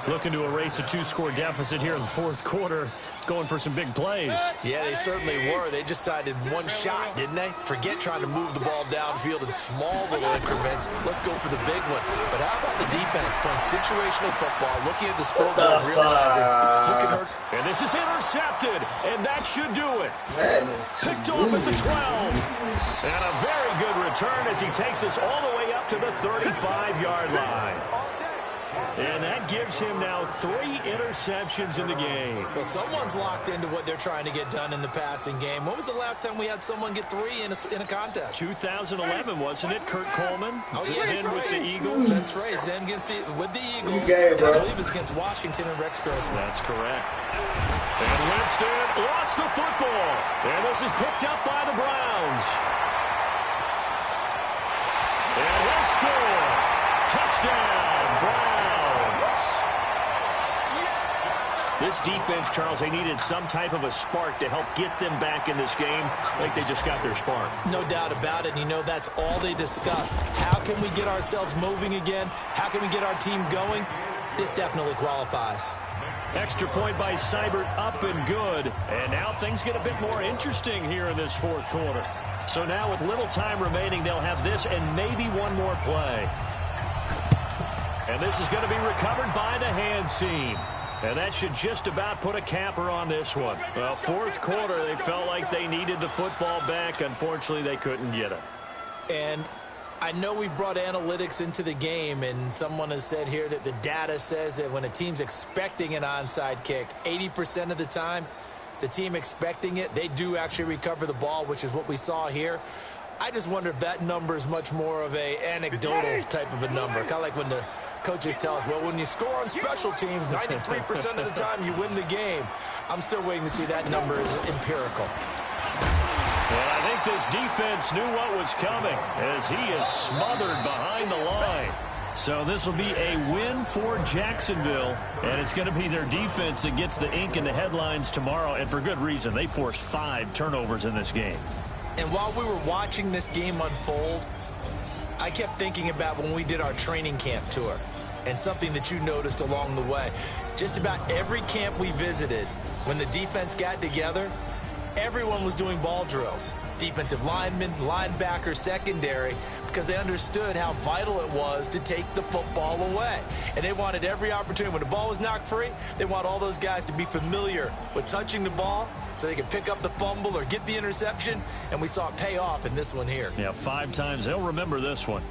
Looking to erase a 2-score deficit here in the fourth quarter, going for some big plays. Yeah, they certainly were. They just decided one shot, didn't they? Forget trying to move the ball downfield in small little increments. Let's go for the big one. But how about the defense playing situational football, looking at the scoreboard, realizing, look at her. And this is intercepted, and that should do it. That is Picked off at the 12. And a very good return as he takes us all the way up to the 35-yard line. And that gives him now 3 interceptions in the game. Well, someone's locked into what they're trying to get done in the passing game. When was the last time we had someone get 3 in a contest? 2011, wasn't it, Kurt Coleman? Oh, yeah, then with the Eagles. That's right. Then with the Eagles. Game, I believe it's against Washington and Rex Grossman. That's correct. And Winston lost the football. And this is picked up by the Browns. And he'll score. Touchdown, Browns. This defense, Charles, they needed some type of a spark to help get them back in this game like they just got their spark. No doubt about it. And you know, that's all they discussed. How can we get ourselves moving again? How can we get our team going? This definitely qualifies. Extra point by Seibert, up and good. And now things get a bit more interesting here in this fourth quarter. So now with little time remaining, they'll have this and maybe one more play. And this is going to be recovered by the hands team. And that should just about put a capper on this one. Well, fourth quarter, they felt like they needed the football back. Unfortunately, they couldn't get it. And I know we brought analytics into the game, and someone has said here that the data says that when a team's expecting an onside kick, 80% of the time, the team expecting it, they do actually recover the ball, which is what we saw here. I just wonder if that number is much more of a anecdotal type of a number. Kind of like when the coaches tell us, well, when you score on special teams, 93% of the time you win the game. I'm still waiting to see that number is empirical. Well, I think this defense knew what was coming as he is smothered behind the line. So this will be a win for Jacksonville, and it's going to be their defense that gets the ink in the headlines tomorrow, and for good reason. They forced 5 turnovers in this game. And while we were watching this game unfold, I kept thinking about when we did our training camp tour and something that you noticed along the way. Just about every camp we visited, when the defense got together, everyone was doing ball drills. Defensive linemen, linebackers, secondary, because they understood how vital it was to take the football away. And they wanted every opportunity. When the ball was knocked free, they want all those guys to be familiar with touching the ball so they could pick up the fumble or get the interception. And we saw it pay off in this one here. Yeah, 5 times. They'll remember this one.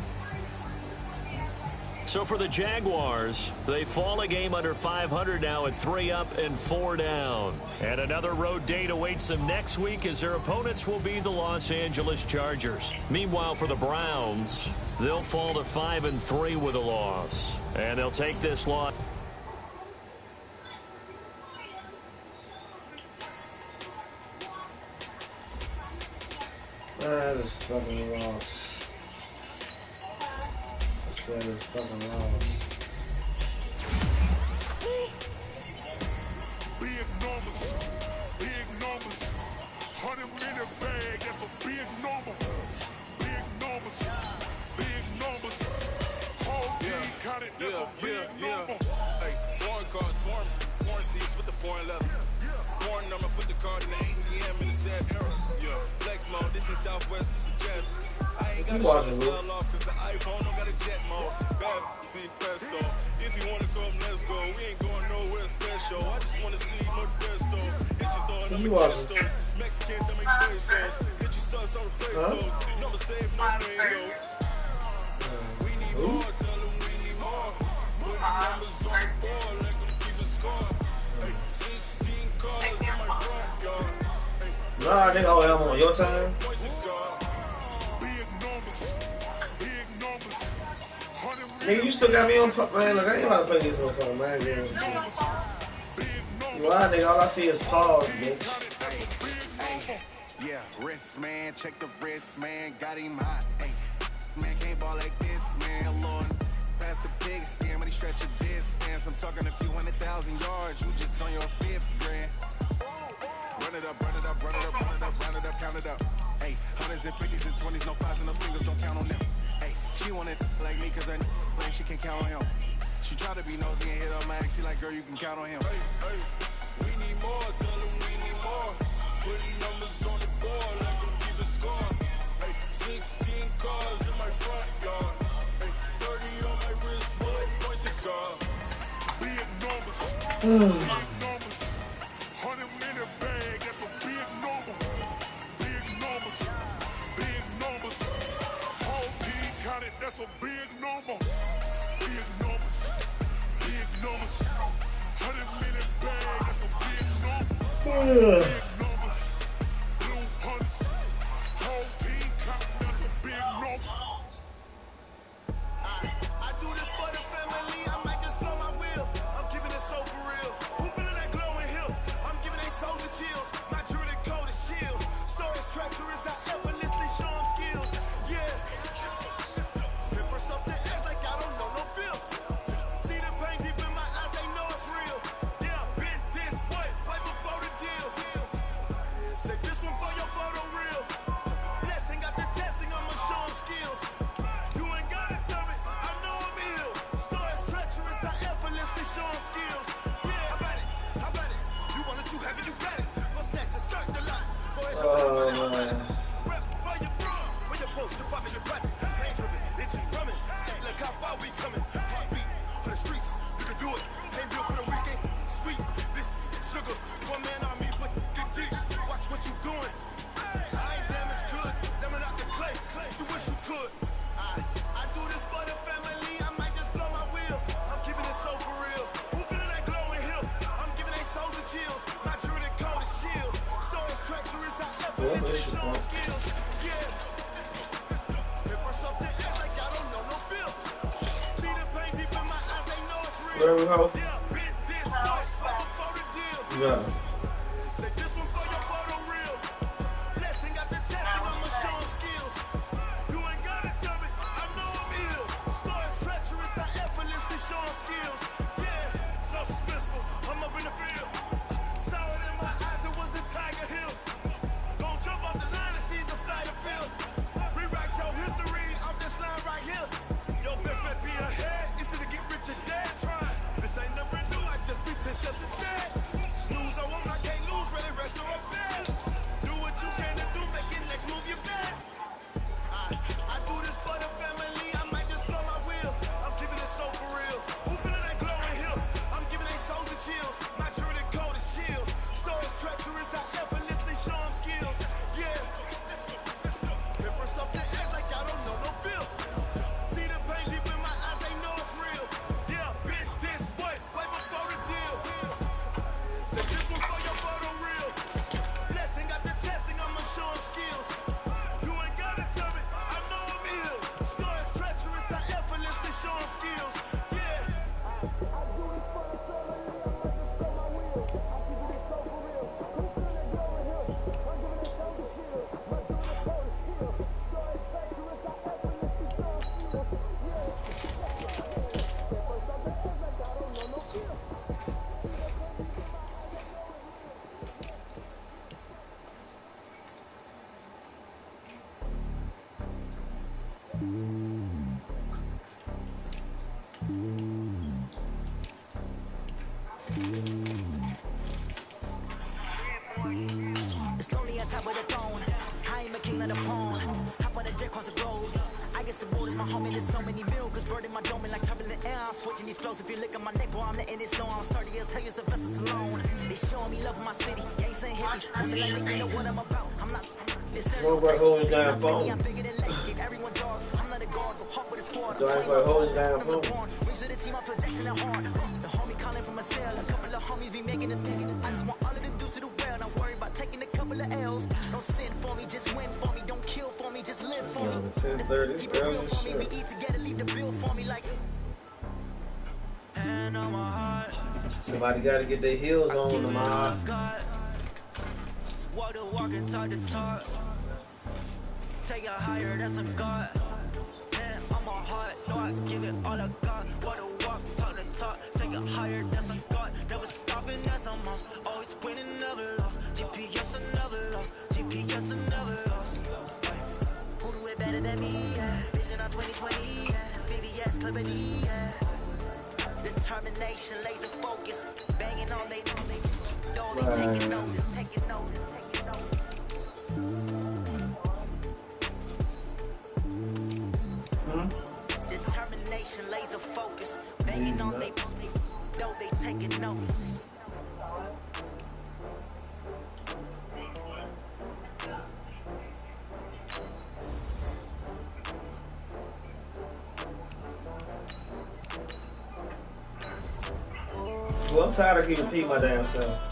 So for the Jaguars, they fall a game under 500 now at 3 up and 4 down. And another road date awaits them next week as their opponents will be the Los Angeles Chargers. Meanwhile, for the Browns, they'll fall to 5-3 with a loss. And they'll take this loss. That is fucking lost. That is fucking lost. Big numbers, big numbers. 100-minute bag, that's a big number. Big numbers, big numbers. Whole team counted, that's a big number. Hey, foreign cars, foreign seats with the foreign leather. Foreign number, put the card in the ATM in the sad era. Yeah, flex mode, this is Southwest, this is Jet. I ain't got to sell off cause the iPhone don't got a jet mode. Bad big pesto. If you wanna come, let's go. We ain't going nowhere special. I just wanna see my Modesto. Hit your thought, I'm a Gestos. Mexican, them make pesos. Hit your son, some pesos. Number save, no mango. We need more, tell them we need more. Put the numbers on the board, let them keep the score. Hey, 16 cars in my front yard. Nah, nigga, I'm on your time. Nigga, you still got me on, man. Look, I ain't about to play this motherfucker, man. You lie, nigga. All I see is pause, bitch. Yeah, wrist, man. Check the wrist, man. Got him hot. Hey, man, can't ball like this, man. Lord, pass the big skin when he stretch a distance. I'm talking a few 100,000 yards. You just on your 5th grand. Run it up, run it up, run it up, run it up, run it up, count it up. Hey, 100s and 50s and 20s, no 5s and no singles, don't count on them. Hey, she want it like me cause her like she can count on him. She try to be nosy and hit her mag. She like, girl, you can count on him. Hey, hey, we need more, tell them we need more. Putting numbers on the board, let them keep the score. Hey, 16 cars in my front yard. Hey, 30 on my wrist, bullet pointed car. Big numbers, big numbers. 100-minute bag, that's a big number. Big numbers, big numbers. Whole team counted, that's a big number. Big numbers, numbers. 100 million bag, that's a big number. Big numbers. Blue hunts. Whole team count, that's a big number. I do this for the family, I might just blow my wheel. I'm keeping it so for real. Who feeling that glowing hill? I'm giving they soldier chills. My jewelry code is chill. Stories treacherous, I effortlessly show them skills. Yeah. Paper stuff the edge like I don't know no bill. See the pain deep in my eyes, they know it's real. Yeah, been this way, right before the deal. Say this one for your photo real. Blessing after testing, I'ma show them skills. You ain't gotta tell me, I know I'm ill. Stories treacherous, I effortlessly show them skills. Yeah, how about it? How about it? You want it, you have it, you got it. Go snatch and skirt the lot. Go ahead, rep for your bro. When you're post, you're popping your projects. Pain driven, itching, drumming. Look how far we coming. Heartbeat on the streets, you can do it. Ain't built for the weekend. Sweet, this sugar. One man on me, but get deep. Watch what you doing. I ain't damaged goods, damn it out the clay. You wish you could. I do this for the family, I might just blow my wheel. I'm keeping it so for real. Who feeling that glowing hill? I'm giving they soldier chills. My jewelry code is chill. Stories treacherous, I effortlessly show them skills. Yeah. Paper stuff the edge like I don't know no feel. See the pain deep in my eyes, they know it's real. There we go. Yeah, been this way, right before the deal. Yeah. Say this one for your photo real. Blessing after testing, I'ma show them skills. You ain't gotta tell me, I know I'm ill. Stories treacherous, I effortlessly show them skills. Yeah, so suspenseful, I'm up in the field. Saw it in my eyes, it was the Tiger Hill. Gon' jump off the line and see the flight of field. Rewrite your history off this line right here. Your best bet be ahead, it's to get rich or dead trying. This ain't never new, I just be 10 steps instead. Snooze, I won't, I can't lose, ready, rest or up bed. Do what you can to do, make it next move your best. I do this for the family, I might just blow my wheel. I'm keeping it so for real. Who feeling that glowing hill? I'm giving they soldier chills. My jewelry code is chill. Stories treacherous, I effortlessly show them skills. Yeah. Paper stuff the edge like I don't know no bill. See the pain deep in my eyes, they know it's real. Yeah, been this way, right before the deal. Say this one for your photo real. Blessing after testing, I'ma show them skills. You ain't gotta tell me, I know I'm ill. Stories treacherous, I effortlessly show them skills. Yeah. It's lonely on top of the throne. I am a king of the pawn. Hop on the jet across the globe. I guess the board is my homie. There's so many bills. Bird in my dome like turbulent air. I'm switching these flows. If you look at my neck, boy, I'm letting it slow. I'm starting as hell as a vessel alone. They showing me love in my city. Ain't saying hippies. I feel like they know what I'm about. I'm not. What about holding down phone? I'm bigger than life. Give everyone dogs. I'm not a guard. Go hop with a squad. So I ain't about holding down phone. Wings to the team. I'm projecting it hard. The homie calling from a cell. A couple of homies be making a thing. I just want all of the dudes to the well. Not worry about taking a couple of L's. Don't sin for me, just win for me. Don't kill for me, just live for me. 10:30, Keep it real for me. We eat together, leave the bill for me like. Hand on my heart. Somebody gotta get their heels on them, Walk the walk and talk the talk. Take it higher, that's a God. Hand on my heart, no, I give it all I got. Walk the walk, talk the talk. Take it higher, that's a God. Never stopping, that's a must. Always winning, never lost. GPS, I never lost. GPS, I never lost. Who do it better than me? Yeah. Vision on 2020. Yeah. VVS, Liberty. Yeah. Determination, laser focus. Banging on they know they taking notice, taking notice, taking notice. Determination, laser focus. Banging on they know they taking notice. fool. I'm tired of keeping repeating my damn self.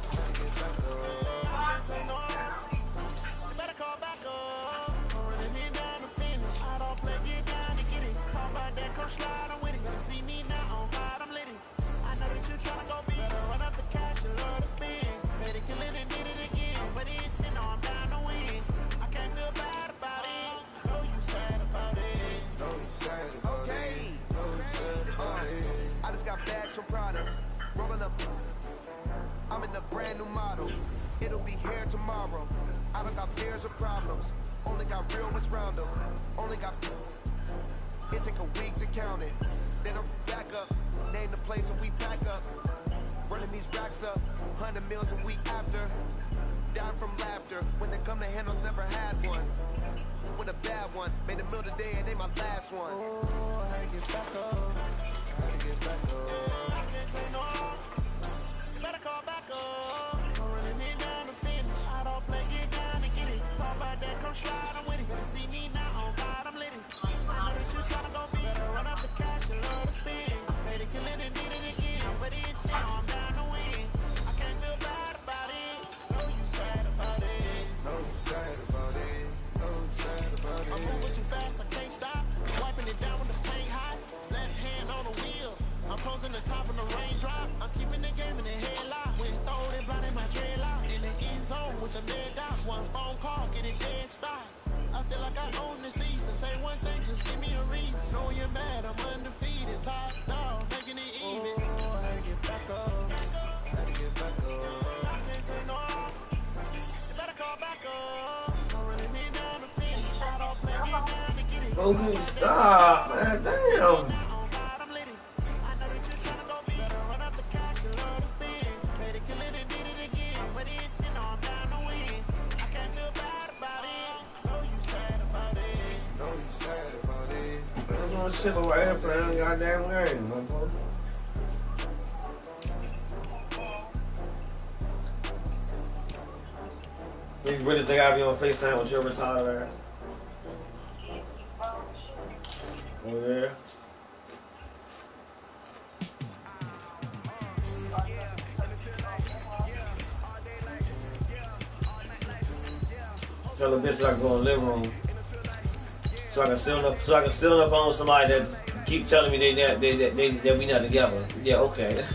I just got bags from Prada, rolling up. I'm in a brand new model. It'll be here tomorrow. I don't got fears or problems. Only got real ones round them. Only got. It take a week to count it. Then I'm back up. Name the place and we pack up. Running these racks up. 100 meals a week after. Dying from laughter. When they come to handles, never had one. With a bad one. Made a meal today and they my last one. Oh, I get back up. I get back up. I can't take no. You better call back up. I'm running it down to finish. I don't play, get down and get it. Talk about that, come slide, I'm with it. Better see me now, on God, I'm lit. I know that you tryna go big. Better run up the cash, you love to spend. Made it, kill it, and did it again. But it's I'm down to win. I can't feel bad about it. Know you sad about it. Know you sad about it. Know you sad about it. I'm moving too fast, I can't stop. Wiping it down with the paint hot. Left hand on the wheel. I'm closing the top of the raindrop. I'm keeping the game in the headlock. When throwed and blinded my dreadlock. In the end zone with the mid dot. One phone call, get it dead stop. I feel like I own the season. Say one thing, just give me a reason. Know you're mad, I'm undefeated. Top dog, making it even. Oh, I had to get back up. I had to get back up. I can't take no off. You better call back up. I'm running me down the finish. I don't play, get down to get it. Oh, can you stop, man? Damn. Shit right here playing goddamn game, my boy. You really think I'll be on FaceTime with your retarded ass? Oh yeah. Tell the bitch I go in the living room. So I can still up on somebody that keep telling me that we not together. Yeah, okay.